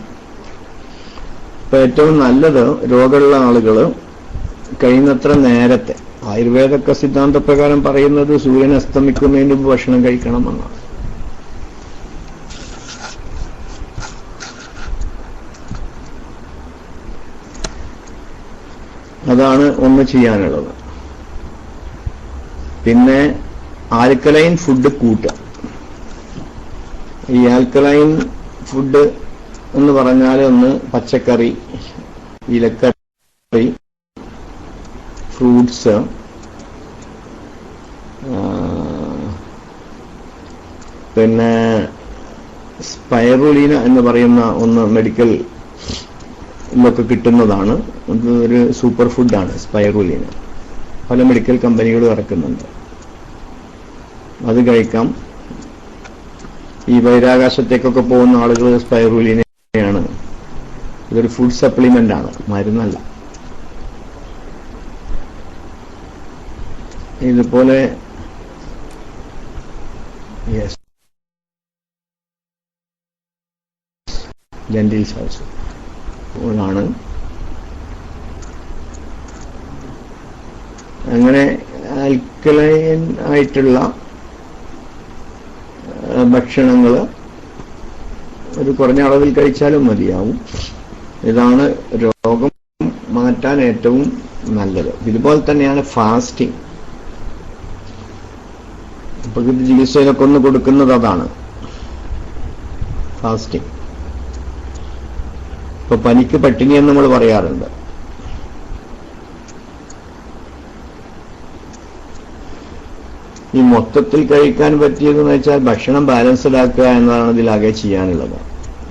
അപ്പൊ ഏറ്റവും നല്ലത് രോഗമുള്ള ആളുകൾ കഴിയുന്നത്ര നേരത്തെ, ആയുർവേദക്ക സിദ്ധാന്തപ്രകാരം പറയുന്നത് സൂര്യൻ അസ്തമിക്കുന്നതിന് മുമ്പ് ഭക്ഷണം കഴിക്കണം എന്നാണ്. അതാണ് ഒന്ന് ചെയ്യാനുള്ളത്. പിന്നെ ആൽക്കലൈൻ ഫുഡ് കൂട്ടുക. ഈ ആൽക്കലൈൻ ഫുഡ് എന്ന് പറഞ്ഞാൽ ഒന്ന് പച്ചക്കറി, ഇലക്കറി, ഫ്രൂട്ട്സ്, പിന്നെ സ്പൈറുലിന എന്ന് പറയുന്ന ഒന്ന് മെഡിക്കൽ ഇതൊക്കെ കിട്ടുന്നതാണ്. ഇത് ഒരു സൂപ്പർ ഫുഡാണ് സ്പൈറുലിന. പല മെഡിക്കൽ കമ്പനികളും ഇറക്കുന്നുണ്ട്. അത് കഴിക്കാം. ഈ ബഹിരാകാശത്തേക്കൊക്കെ പോകുന്ന ആളുകൾ സ്പൈറുലിനയാണ്. ഇതൊരു ഫുഡ് സപ്ലിമെന്റ് ആണ്, മരുന്നല്ല. ഇതുപോലെ ലെന്റിൽസ് ഓൾസോ ആണ്. അങ്ങനെ ആൽക്കലൈൻ ആയിട്ടുള്ള ഭക്ഷണങ്ങൾ ഒരു കുറഞ്ഞ അളവിൽ കഴിച്ചാലും മതിയാവും. ഇതാണ് രോഗം മാറ്റാൻ ഏറ്റവും നല്ലത്. ഇതുപോലെ തന്നെയാണ് ഫാസ്റ്റിംഗ്. പ്രകൃതി ചികിത്സയിലൊക്കെ ഒന്ന് കൊടുക്കുന്നത് അതാണ് ഫാസ്റ്റിംഗ്. ഇപ്പൊ പനിക്ക് പട്ടിണി എന്ന് നമ്മൾ പറയാറുണ്ട്. ഈ മൊത്തത്തിൽ കഴിക്കാൻ പറ്റിയതെന്ന് വെച്ചാൽ ഭക്ഷണം ബാലൻസ്ഡ് ആക്കുക എന്നതാണ് ഇതിലാകെ ചെയ്യാനുള്ളത്.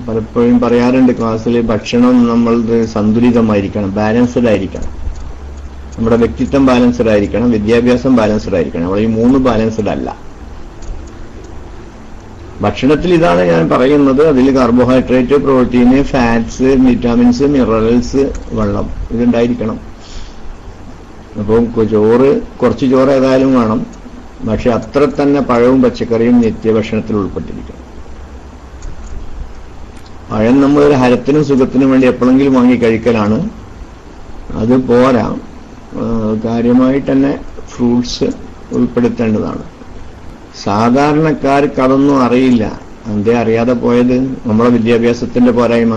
പലപ്പോഴും പറയാറുണ്ട് ക്ലാസ്സിൽ, ഭക്ഷണം നമ്മളുടെ സന്തുലിതമായിരിക്കണം, ബാലൻസ്ഡ് ആയിരിക്കണം. നമ്മുടെ വ്യക്തിത്വം ബാലൻസ്ഡ് ആയിരിക്കണം, വിദ്യാഭ്യാസം ബാലൻസ്ഡ് ആയിരിക്കണം. നമ്മൾ ഈ മൂന്ന് ബാലൻസ്ഡ് അല്ല. ഭക്ഷണത്തിൽ ഇതാണ് ഞാൻ പറയുന്നത്. അതിൽ carbohydrate, protein, fats, vitamins, minerals, വെള്ളം ഇതുണ്ടായിരിക്കണം. അപ്പം കുറച്ച് ചോറ് ഏതായാലും വേണം. പക്ഷെ അത്ര തന്നെ പഴവും പച്ചക്കറിയും നിത്യഭക്ഷണത്തിൽ ഉൾപ്പെട്ടിരിക്കണം. പഴം നമ്മളൊരു ഹരത്തിനും സുഖത്തിനും വേണ്ടി എപ്പോഴെങ്കിലും വാങ്ങി കഴിക്കലാണ്. അത് പോരാ, കാര്യമായിട്ട് തന്നെ ഫ്രൂട്ട്സ് ഉൾപ്പെടുത്തേണ്ടതാണ്. സാധാരണക്കാർക്ക് അതൊന്നും അറിയില്ല. എന്തേ അറിയാതെ പോയത്? നമ്മുടെ വിദ്യാഭ്യാസത്തിന്റെ പോരായ്മ.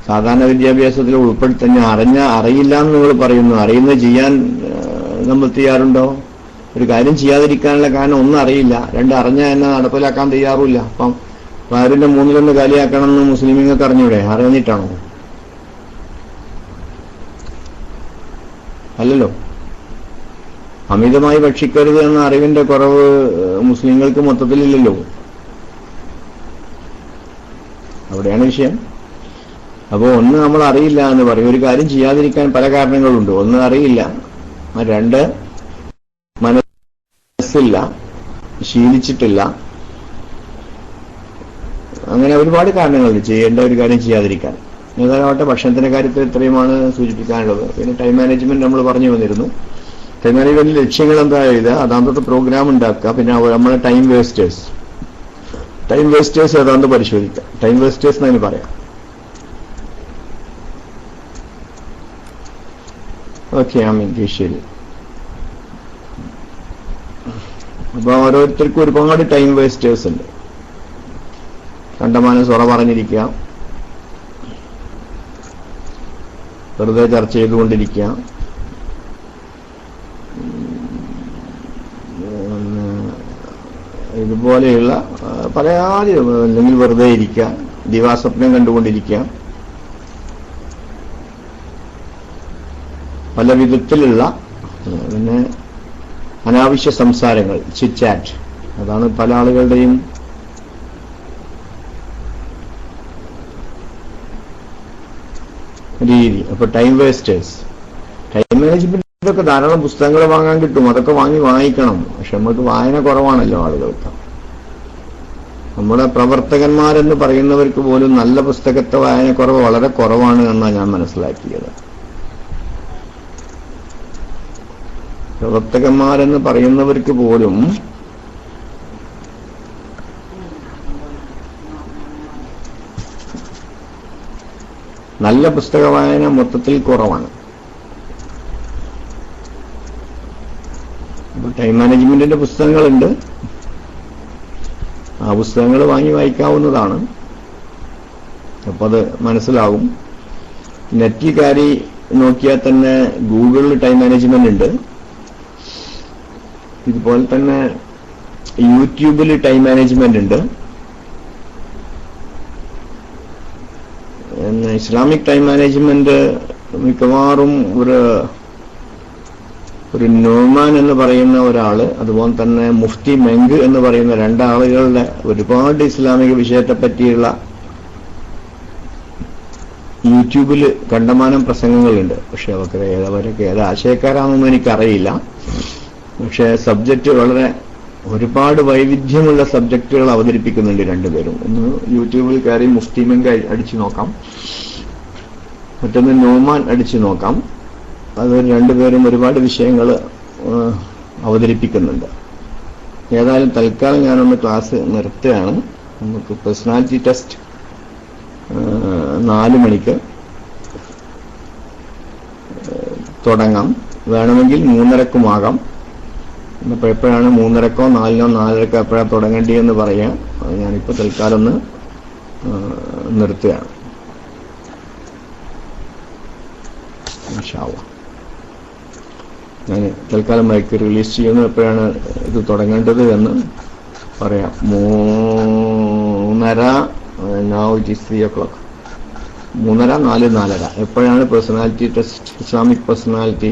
സാധാരണ വിദ്യാഭ്യാസത്തിൽ ഉൾപ്പെടുത്തന്നെ അറിയില്ല എന്ന് നിങ്ങൾ പറയുന്നു. അറിയുന്നത് ചെയ്യാൻ നമ്മൾ തയ്യാറുണ്ടോ? ഒരു കാര്യം ചെയ്യാതിരിക്കാനുള്ള കാരണം ഒന്നും അറിയില്ല, രണ്ട് അറിഞ്ഞാൽ എന്നെ നടപ്പിലാക്കാൻ തയ്യാറുമില്ല. അപ്പം വയറിന്റെ 1/3 കാലിയാക്കണം എന്ന് മുസ്ലിമീങ്ങൾക്ക് അറിഞ്ഞൂടെ? അറിഞ്ഞിട്ടാണോ? അല്ലല്ലോ. അമിതമായി ഭക്ഷിക്കരുത് എന്ന അറിവിന്റെ കുറവ് മുസ്ലിങ്ങൾക്ക് മൊത്തത്തിലില്ലല്ലോ. അവിടെയാണ് വിഷയം. അപ്പോൾ ഒന്ന് നമ്മൾ അറിയില്ല എന്ന് പറയും. ഒരു കാര്യം ചെയ്യാതിരിക്കാൻ പല കാരണങ്ങളുണ്ട്. ഒന്ന് അറിയില്ല, രണ്ട് മനസ്സില്ല, ശീലിച്ചിട്ടില്ല. അങ്ങനെ ഒരുപാട് കാരണങ്ങളുണ്ട് ചെയ്യേണ്ട ഒരു കാര്യം ചെയ്യാതിരിക്കാൻ. ഏതായാലും ഭക്ഷണത്തിന്റെ കാര്യത്തിൽ ഇത്രയുമാണ് സൂചിപ്പിക്കാനുള്ളത്. പിന്നെ ടൈം മാനേജ്മെന്റ് നമ്മൾ പറഞ്ഞു വന്നിരുന്നു. ടൈം മാനേജ്മെന്റ് ലക്ഷ്യങ്ങൾ എന്താ എഴുതുക, അതാന്തത്തെ പ്രോഗ്രാം ഉണ്ടാക്കുക. പിന്നെ നമ്മളെ ടൈം വേസ്റ്റേഴ്സ് ഏതാണ്ട് പരിശോധിക്കുക. ടൈം വേസ്റ്റേഴ്സ് എന്നതിന് പറയാം. ഓക്കെ, ശരി. അപ്പൊ ഓരോരുത്തർക്കും ഒരുപാട് ടൈം വേസ്റ്റേഴ്സ് ഉണ്ട്. കണ്ടമാനം സൊറ പറഞ്ഞിരിക്കുക, വെറുതെ ചർച്ച ചെയ്തുകൊണ്ടിരിക്കുക, ഇതുപോലെയുള്ള പലയാതി, അല്ലെങ്കിൽ വെറുതെ ഇരിക്കുക, ദിവാസ്വപ്നം കണ്ടുകൊണ്ടിരിക്കുക, പല വിധത്തിലുള്ള പിന്നെ അനാവശ്യ സംസാരങ്ങൾ, ചിറ്റ്, അതാണ് പല ആളുകളുടെയും രീതി. അപ്പൊ ടൈം വേസ്റ്റേഴ്സ്. ടൈം മാനേജ്മെന്റിലൊക്കെ ധാരാളം പുസ്തകങ്ങൾ വാങ്ങാൻ കിട്ടും. അതൊക്കെ വാങ്ങിക്കണം. പക്ഷെ നമുക്ക് വായന കുറവാണല്ലോ ആളുകൾക്ക്. നമ്മുടെ പ്രവർത്തകന്മാരെന്ന് പറയുന്നവർക്ക് പോലും നല്ല പുസ്തകത്തെ വായനക്കുറവ് വളരെ കുറവാണ് എന്നാണ് ഞാൻ മനസ്സിലാക്കിയത്. പ്രവർത്തകന്മാരെന്ന് പറയുന്നവർക്ക് പോലും നല്ല പുസ്തക വായന മൊത്തത്തിൽ കുറവാണ്. ടൈം മാനേജ്മെന്റിന്റെ പുസ്തകങ്ങളുണ്ട്. ആ പുസ്തകങ്ങൾ വായിക്കാവുന്നതാണ്. അപ്പൊ അത് മനസ്സിലാവും. നെറ്റിൽ കയറി നോക്കിയാൽ തന്നെ ഗൂഗിളിൽ ടൈം മാനേജ്മെന്റ് ഉണ്ട്. ഇതുപോലെ തന്നെ യൂട്യൂബിൽ ടൈം മാനേജ്മെന്റ് ഉണ്ട്. ഇസ്ലാമിക് ടൈം മാനേജ്മെന്റ് മിക്കവാറും ഒരു നോമാൻ എന്ന് പറയുന്ന ഒരാള്, അതുപോലെ തന്നെ മുഫ്തി മെങ്ക് എന്ന് പറയുന്ന രണ്ടാളുകളുടെ ഒരുപാട് ഇസ്ലാമിക വിഷയത്തെ പറ്റിയുള്ള യൂട്യൂബിൽ കണ്ടമാനം പ്രസംഗങ്ങളുണ്ട്. പക്ഷെ അവരൊക്കെ ഏത് ആശയക്കാരാണെന്നൊന്നും എനിക്കറിയില്ല. പക്ഷെ സബ്ജക്റ്റ് വളരെ ഒരുപാട് വൈവിധ്യമുള്ള സബ്ജക്റ്റുകൾ അവതരിപ്പിക്കുന്നുണ്ട് രണ്ടുപേരും. ഒന്ന് യൂട്യൂബിൽ കയറി മുഫ്തി മെങ്ക് അടിച്ചു നോക്കാം, മറ്റൊന്ന് നോമാൻ അടിച്ചു നോക്കാം. അത് രണ്ടുപേരും ഒരുപാട് വിഷയങ്ങൾ അവതരിപ്പിക്കുന്നുണ്ട്. ഏതായാലും തൽക്കാലം ഞാനൊന്ന് ക്ലാസ് നിർത്തുകയാണ്. നമുക്ക് പേഴ്സണാലിറ്റി ടെസ്റ്റ് 4 മണിക്ക് തുടങ്ങാം. വേണമെങ്കിൽ 3:30 ഇന്നിപ്പോൾ എപ്പോഴാണ് 3:30 4 4:30 എപ്പോഴാണ് തുടങ്ങേണ്ടിയെന്ന് പറയാം. അത് ഞാനിപ്പോൾ തൽക്കാലം ഒന്ന് നിർത്തുകയാണ്. ഞാൻ തൽക്കാലം മൈക്ക് റിലീസ് ചെയ്യുന്നു. എപ്പോഴാണ് ഇത് തുടങ്ങേണ്ടത് എന്ന് പറയാം. 3:30. Now it is 3 o'clock. 3:30, 4, 4:30 എപ്പോഴാണ് പേഴ്സണാലിറ്റി ടെസ്റ്റ്, ഇസ്ലാമിക് പേഴ്സണാലിറ്റി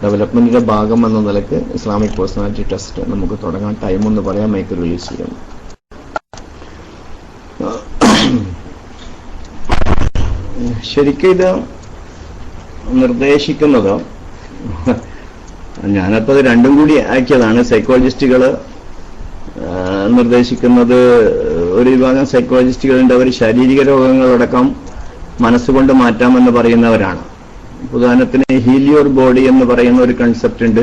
ഡെവലപ്മെന്റിന്റെ ഭാഗം എന്ന നിലക്ക് ഇസ്ലാമിക് പേഴ്സണാലിറ്റി ടെസ്റ്റ് നമുക്ക് തുടങ്ങാൻ ടൈം ഒന്ന് പറയാം, മൈക്ക് റിലീസ് ചെയ്യണം. ശരിക്കും ഇത് നിർദ്ദേശിക്കുന്നത്, ഞാനപ്പോൾ അത് രണ്ടും കൂടി ആക്കിയതാണ്. സൈക്കോളജിസ്റ്റുകൾ നിർദ്ദേശിക്കുന്നത്, ഒരു വിഭാഗം സൈക്കോളജിസ്റ്റുകളുണ്ട്, അവർ ശാരീരിക രോഗങ്ങളടക്കം മനസ്സുകൊണ്ട് മാറ്റാമെന്ന് പറയുന്നവരാണ്. ഉദാഹരണത്തിന് ഹീലിയോർ ബോഡി എന്ന് പറയുന്ന ഒരു കൺസെപ്റ്റ് ഉണ്ട്.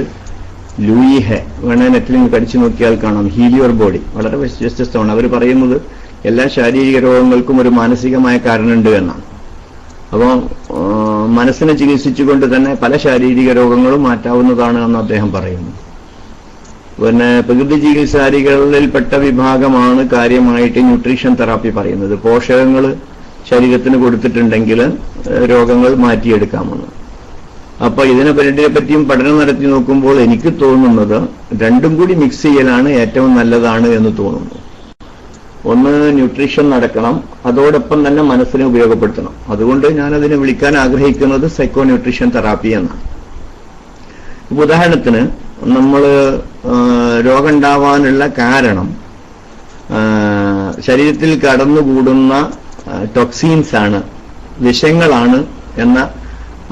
ലൂയി ഹെ, വേണേ നെറ്റിൽ നിന്ന് കടിച്ചു നോക്കിയാൽ കാണാം. ഹീലിയോർ ബോഡി വളരെ വ്യത്യസ്തമാണ്. അവർ പറയുന്നത് എല്ലാ ശാരീരിക രോഗങ്ങൾക്കും ഒരു മാനസികമായ കാരണമുണ്ട് എന്നാണ്. അപ്പോൾ മനസ്സിനെ ചികിത്സിച്ചുകൊണ്ട് തന്നെ പല ശാരീരിക രോഗങ്ങളും മാറ്റാവുന്നതാണ് എന്ന് അദ്ദേഹം പറയുന്നു. പിന്നെ പ്രകൃതി ചികിത്സാരികളിൽപ്പെട്ട വിഭാഗമാണ് കാര്യമായിട്ട് ന്യൂട്രീഷൻ തെറാപ്പി പറയുന്നത്. പോഷകങ്ങൾ ശരീരത്തിന് കൊടുത്തിട്ടുണ്ടെങ്കിൽ രോഗങ്ങൾ മാറ്റിയെടുക്കാമെന്ന്. അപ്പൊ ഇതിനെപ്പറ്റിയും പഠനം നടത്തി നോക്കുമ്പോൾ എനിക്ക് തോന്നുന്നത് രണ്ടും കൂടി മിക്സ് ചെയ്യലാണ് ഏറ്റവും നല്ലതാണ് എന്ന് തോന്നുന്നു. ഒന്ന് ന്യൂട്രീഷൻ നടക്കണം, അതോടൊപ്പം തന്നെ മനസ്സിനെ ഉപയോഗപ്പെടുത്തണം. അതുകൊണ്ട് ഞാനതിനെ വിളിക്കാൻ ആഗ്രഹിക്കുന്നത് സൈക്കോ ന്യൂട്രീഷൻ തെറാപ്പി എന്നാണ്. ഇപ്പൊ ഉദാഹരണത്തിന് നമ്മൾ രോഗം ഉണ്ടാവാനുള്ള കാരണം ശരീരത്തിൽ കടന്നുകൂടുന്ന ടോക്സിൻസ് ആണ്, വിഷങ്ങളാണ്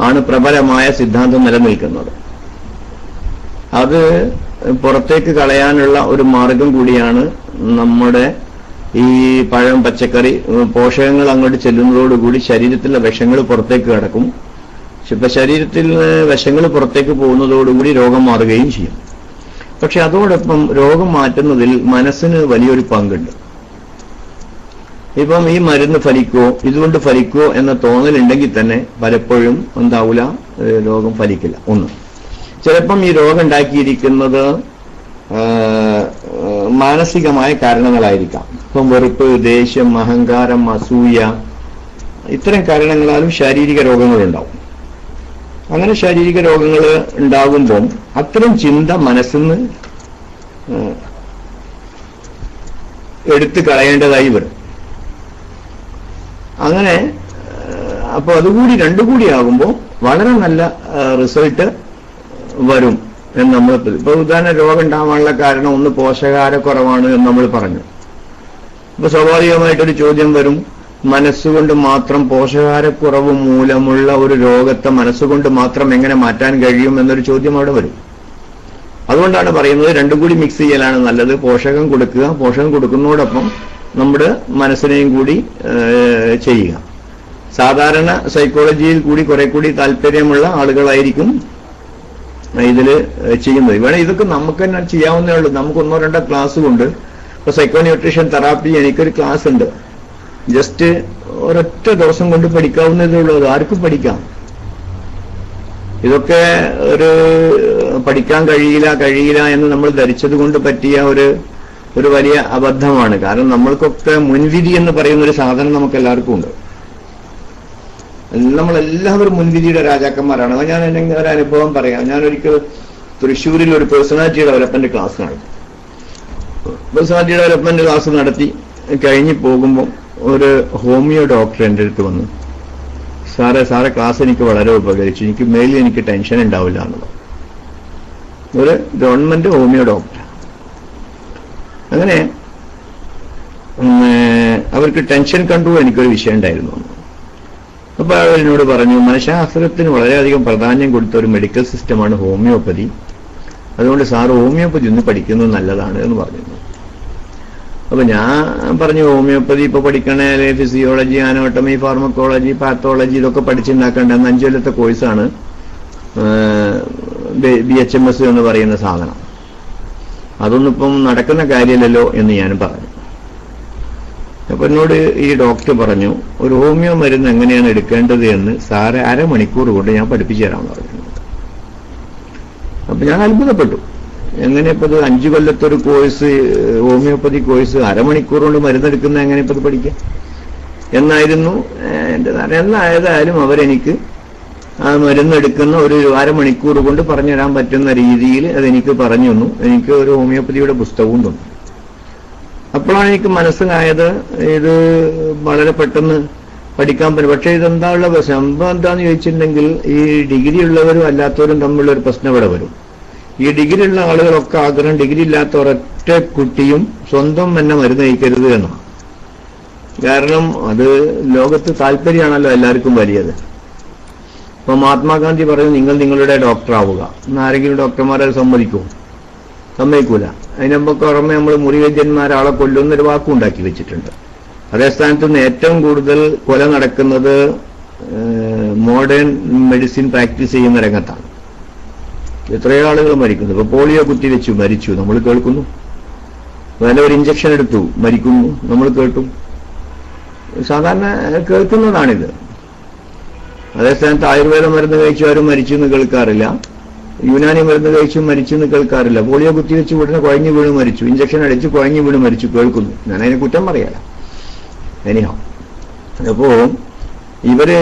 ആണ് പ്രബലമായ സിദ്ധാന്തം നിലനിൽക്കുന്നത്. അത് പുറത്തേക്ക് കളയാനുള്ള ഒരു മാർഗം കൂടിയാണ് നമ്മുടെ ഈ പഴം, പച്ചക്കറി, പോഷകങ്ങൾ അങ്ങോട്ട് ചെല്ലുന്നതോടുകൂടി ശരീരത്തിലെ വിഷങ്ങൾ പുറത്തേക്ക് കടക്കും. ഇപ്പൊ ശരീരത്തിൽ വിഷങ്ങൾ പുറത്തേക്ക് പോകുന്നതോടുകൂടി രോഗം മാറുകയും ചെയ്യും. പക്ഷെ അതോടൊപ്പം രോഗം മാറ്റുന്നതിൽ മനസ്സിന് വലിയൊരു പങ്കുണ്ട്. ഇപ്പം ഈ മരുന്ന് ഫലിക്കോ, ഇതുകൊണ്ട് ഫലിക്കോ എന്ന തോന്നലുണ്ടെങ്കിൽ തന്നെ പലപ്പോഴും എന്താവൂല, രോഗം ഫലിക്കില്ല. ഒന്ന്, ചിലപ്പം ഈ രോഗം ഉണ്ടാക്കിയിരിക്കുന്നത് മാനസികമായ കാരണങ്ങളായിരിക്കാം. ഇപ്പം വെറുപ്പ്, ദേഷ്യം, അഹങ്കാരം, അസൂയ, ഇത്തരം കാരണങ്ങളാലും ശാരീരിക രോഗങ്ങളുണ്ടാവും. അങ്ങനെ ശാരീരിക രോഗങ്ങൾ ഉണ്ടാകുമ്പം അത്തരം ചിന്ത മനസ്സിന്ന് എടുത്തു കളയേണ്ടതായി വരും. അങ്ങനെ അപ്പൊ അതുകൂടി രണ്ടുകൂടി ആകുമ്പോൾ വളരെ നല്ല റിസൾട്ട് വരും എന്ന് നമ്മൾ ഇപ്പൊ ഉദാഹരണം രോഗം ഉണ്ടാവാനുള്ള കാരണം ഒന്ന് പോഷകാഹാരക്കുറവാണ് എന്ന് നമ്മൾ പറഞ്ഞു. ഇപ്പൊ സ്വാഭാവികമായിട്ടൊരു ചോദ്യം വരും, മനസ്സുകൊണ്ട് മാത്രം പോഷകാഹാരക്കുറവ് മൂലമുള്ള ഒരു രോഗത്തെ മനസ്സുകൊണ്ട് മാത്രം എങ്ങനെ മാറ്റാൻ കഴിയും എന്നൊരു ചോദ്യം അവിടെ വരും. അതുകൊണ്ടാണ് പറയുന്നത് രണ്ടും കൂടി മിക്സ് ചെയ്യലാണ് നല്ലത്. പോഷകം കൊടുക്കുക, പോഷകം കൊടുക്കുന്നതോടൊപ്പം നമ്മുടെ മനസ്സിനെയും കൂടി ചെയ്യുക. സാധാരണ സൈക്കോളജിയിൽ കൂടി കുറെ കൂടി താല്പര്യമുള്ള ആളുകളായിരിക്കും ഇതിൽ ചെയ്യുന്നത്. വേണം ഇതൊക്കെ നമുക്ക് തന്നെ ചെയ്യാവുന്നേ ഉള്ളൂ. നമുക്ക് 1-2 ക്ലാസ് കൊണ്ട്, ഇപ്പൊ സൈക്കോ ന്യൂട്രീഷൻ തെറാപ്പി എനിക്കൊരു ക്ലാസ് ഉണ്ട്, ജസ്റ്റ് ഒരൊറ്റ ദിവസം കൊണ്ട് പഠിക്കാവുന്നതേ ഉള്ളൂ. അത് ആർക്കും പഠിക്കാം. ഇതൊക്കെ ഒരു പഠിക്കാൻ കഴിയില്ല എന്ന് നമ്മൾ ധരിച്ചത് കൊണ്ട് പറ്റിയ ഒരു വലിയ അബദ്ധമാണ്. കാരണം നമ്മൾക്കൊക്കെ മുൻവിധി എന്ന് പറയുന്ന ഒരു സാധനം നമുക്ക് എല്ലാവർക്കും ഉണ്ട്. നമ്മളെല്ലാവരും മുൻവിധിയുടെ രാജാക്കന്മാരാണ്. ഞാൻ ഒരു അനുഭവം പറയാം. ഞാനൊരിക്കൽ തൃശ്ശൂരിൽ ഒരു പേഴ്സണാലിറ്റി ഡെവലപ്മെന്റ് ക്ലാസ് നടത്തി. പേഴ്സണാലിറ്റി ഡെവലപ്മെന്റ് ക്ലാസ് നടത്തി കഴിഞ്ഞ് പോകുമ്പോൾ ഒരു ഹോമിയോ ഡോക്ടർ എൻ്റെ അടുത്ത് വന്നു, സാറേ ക്ലാസ് എനിക്ക് വളരെ ഉപകരിച്ചു, എനിക്ക് ടെൻഷൻ ഉണ്ടാവില്ല എന്നുള്ളത്. ഒരു ഗവൺമെന്റ് ഹോമിയോ ഡോക്ടർ. അങ്ങനെ അവർക്ക് ടെൻഷൻ കൺട്രോൾ എനിക്കൊരു വിഷയം ഉണ്ടായിരുന്നു. അപ്പൊ അയാൾ എന്നോട് പറഞ്ഞു, മനഃശാസ്ത്രത്തിന് വളരെയധികം പ്രാധാന്യം കൊടുത്ത ഒരു മെഡിക്കൽ സിസ്റ്റമാണ് ഹോമിയോപ്പതി, അതുകൊണ്ട് സാർ ഹോമിയോപ്പതി ഒന്ന് പഠിക്കുന്നത് നല്ലതാണ് എന്ന് പറഞ്ഞു. അപ്പൊ ഞാൻ പറഞ്ഞു, ഹോമിയോപ്പതി ഇപ്പൊ പഠിക്കണേ ഫിസിയോളജി, അനോട്ടമി, ഫാർമക്കോളജി, പാത്തോളജി ഇതൊക്കെ പഠിച്ചുണ്ടാക്കേണ്ട 5 കൊല്ലത്തെ കോഴ്സാണ് BHMS എന്ന് പറയുന്ന സാധനം. അതൊന്നും ഇപ്പം നടക്കുന്ന കാര്യമല്ലല്ലോ എന്ന് ഞാൻ പറഞ്ഞു. അപ്പൊ എന്നോട് ഈ ഡോക്ടർ പറഞ്ഞു, ഒരു ഹോമിയോ മരുന്ന് എങ്ങനെയാണ് എടുക്കേണ്ടത് എന്ന് സാറ് 1/2 മണിക്കൂർ കൊണ്ട് ഞാൻ പഠിപ്പിച്ചു തരാമെന്ന് പറഞ്ഞു. അപ്പൊ ഞാൻ അത്ഭുതപ്പെട്ടു. എങ്ങനെ ഇപ്പൊ 5 കൊല്ലത്തൊരു കോഴ്സ്, ഹോമിയോപ്പതി കോഴ്സ് 1/2 മണിക്കൂർ കൊണ്ട് മരുന്നെടുക്കുന്ന എങ്ങനെ ഇപ്പൊ പഠിക്കാം എന്നായിരുന്നു എന്റെ ധാരണ. എന്നായതായാലും അവരെനിക്ക് ആ മരുന്നെടുക്കുന്ന ഒരു 1/2 മണിക്കൂർ കൊണ്ട് പറഞ്ഞുതരാൻ പറ്റുന്ന രീതിയിൽ അതെനിക്ക് പറഞ്ഞു തന്നു. എനിക്ക് ഒരു ഹോമിയോപ്പതിയുടെ പുസ്തകവും തന്നു. അപ്പോഴാണ് എനിക്ക് മനസ്സിലായത് ഇത് വളരെ പെട്ടെന്ന് പഠിക്കാൻ പറ്റും. പക്ഷേ ഇതെന്താ ഉള്ള സംഭവം എന്താന്ന് ചോദിച്ചിട്ടുണ്ടെങ്കിൽ ഈ ഡിഗ്രി ഉള്ളവരും അല്ലാത്തവരും തമ്മിലുള്ള ഒരു പ്രശ്നം ഇവിടെ വരും. ഈ ഡിഗ്രി ഉള്ള ആളുകളൊക്കെ ആഗ്രഹം ഡിഗ്രി ഇല്ലാത്ത ഒരൊറ്റ കുട്ടിയും സ്വന്തം തന്നെ മരുന്ന് കഴിക്കരുത് എന്നാണ്. കാരണം അത് ലോകത്ത് താല്പര്യമാണല്ലോ എല്ലാവർക്കും വലിയത്. ഇപ്പൊ മഹാത്മാഗാന്ധി പറയും നിങ്ങൾ നിങ്ങളുടെ ഡോക്ടറാവുക എന്നാരെങ്കിലും ഡോക്ടർമാരെ സമ്മതിക്കൂല. അതിനൊക്കെ പുറമെ നമ്മൾ മുറിവൈദ്യന്മാരാളെ കൊല്ലുന്നൊരു വാക്കുണ്ടാക്കി വെച്ചിട്ടുണ്ട്. അതേ സ്ഥാനത്ത് നിന്ന് ഏറ്റവും കൂടുതൽ കൊല നടക്കുന്നത് മോഡേൺ മെഡിസിൻ പ്രാക്ടീസ് ചെയ്യുന്ന രംഗത്താണ്. എത്രയോ ആളുകൾ മരിക്കുന്നു. ഇപ്പൊ പോളിയോ കുത്തിവെച്ചു മരിച്ചു, നമ്മൾ കേൾക്കുന്നു. വേറെ ഒരു ഇഞ്ചക്ഷൻ എടുത്തു മരിക്കുന്നു, നമ്മൾ കേട്ടു. സാധാരണ കേൾക്കുന്നതാണിത്. അതേ സ്ഥാനത്ത് ആയുർവേദ മരുന്ന് കഴിച്ചു ആരും മരിച്ചു എന്ന് കേൾക്കാറില്ല. യുനാനി മരുന്ന് കഴിച്ചു മരിച്ചു എന്ന് കേൾക്കാറില്ല. പോളിയോ കുത്തിവെച്ച് ഉടനെ കുഴഞ്ഞു വീണ് മരിച്ചു, ഇഞ്ചക്ഷൻ അടിച്ച് കുഴഞ്ഞു വീണ് മരിച്ചു കേൾക്കുന്നു. ഞാൻ അതിനെ കുറ്റം പറയാല. എനിഹോ അപ്പോ ഇവര്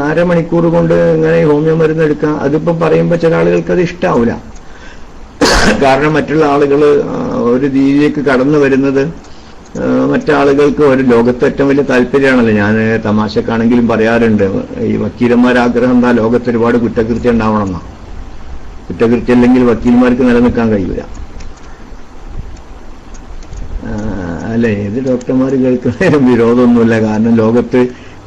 അരമണിക്കൂർ കൊണ്ട് ഇങ്ങനെ ഹോമിയോ മരുന്ന് എടുക്കാം. അതിപ്പോ പറയുമ്പോ ചില ആളുകൾക്ക് അത് ഇഷ്ടാവൂല. കാരണം മറ്റുള്ള ആളുകൾ ഒരു രീതിയിലേക്ക് കടന്നു വരുന്നത് മറ്റാളുകൾക്ക് ഒരു ലോകത്ത് ഏറ്റവും വലിയ താല്പര്യമാണല്ലോ. ഞാൻ തമാശക്കാണെങ്കിലും പറയാറുണ്ട്, ഈ വക്കീലന്മാരാഗ്രഹം എന്താ ലോകത്ത് ഒരുപാട് കുറ്റകൃത്യം ഉണ്ടാവണമെന്നാ. കുറ്റകൃത്യം ഇല്ലെങ്കിൽ വക്കീൽമാർക്ക് നിലനിൽക്കാൻ കഴിയൂല. അല്ല, ഏത് ഡോക്ടർമാർ കേൾക്കുന്നതിനും വിരോധമൊന്നുമില്ല. കാരണം ലോകത്ത്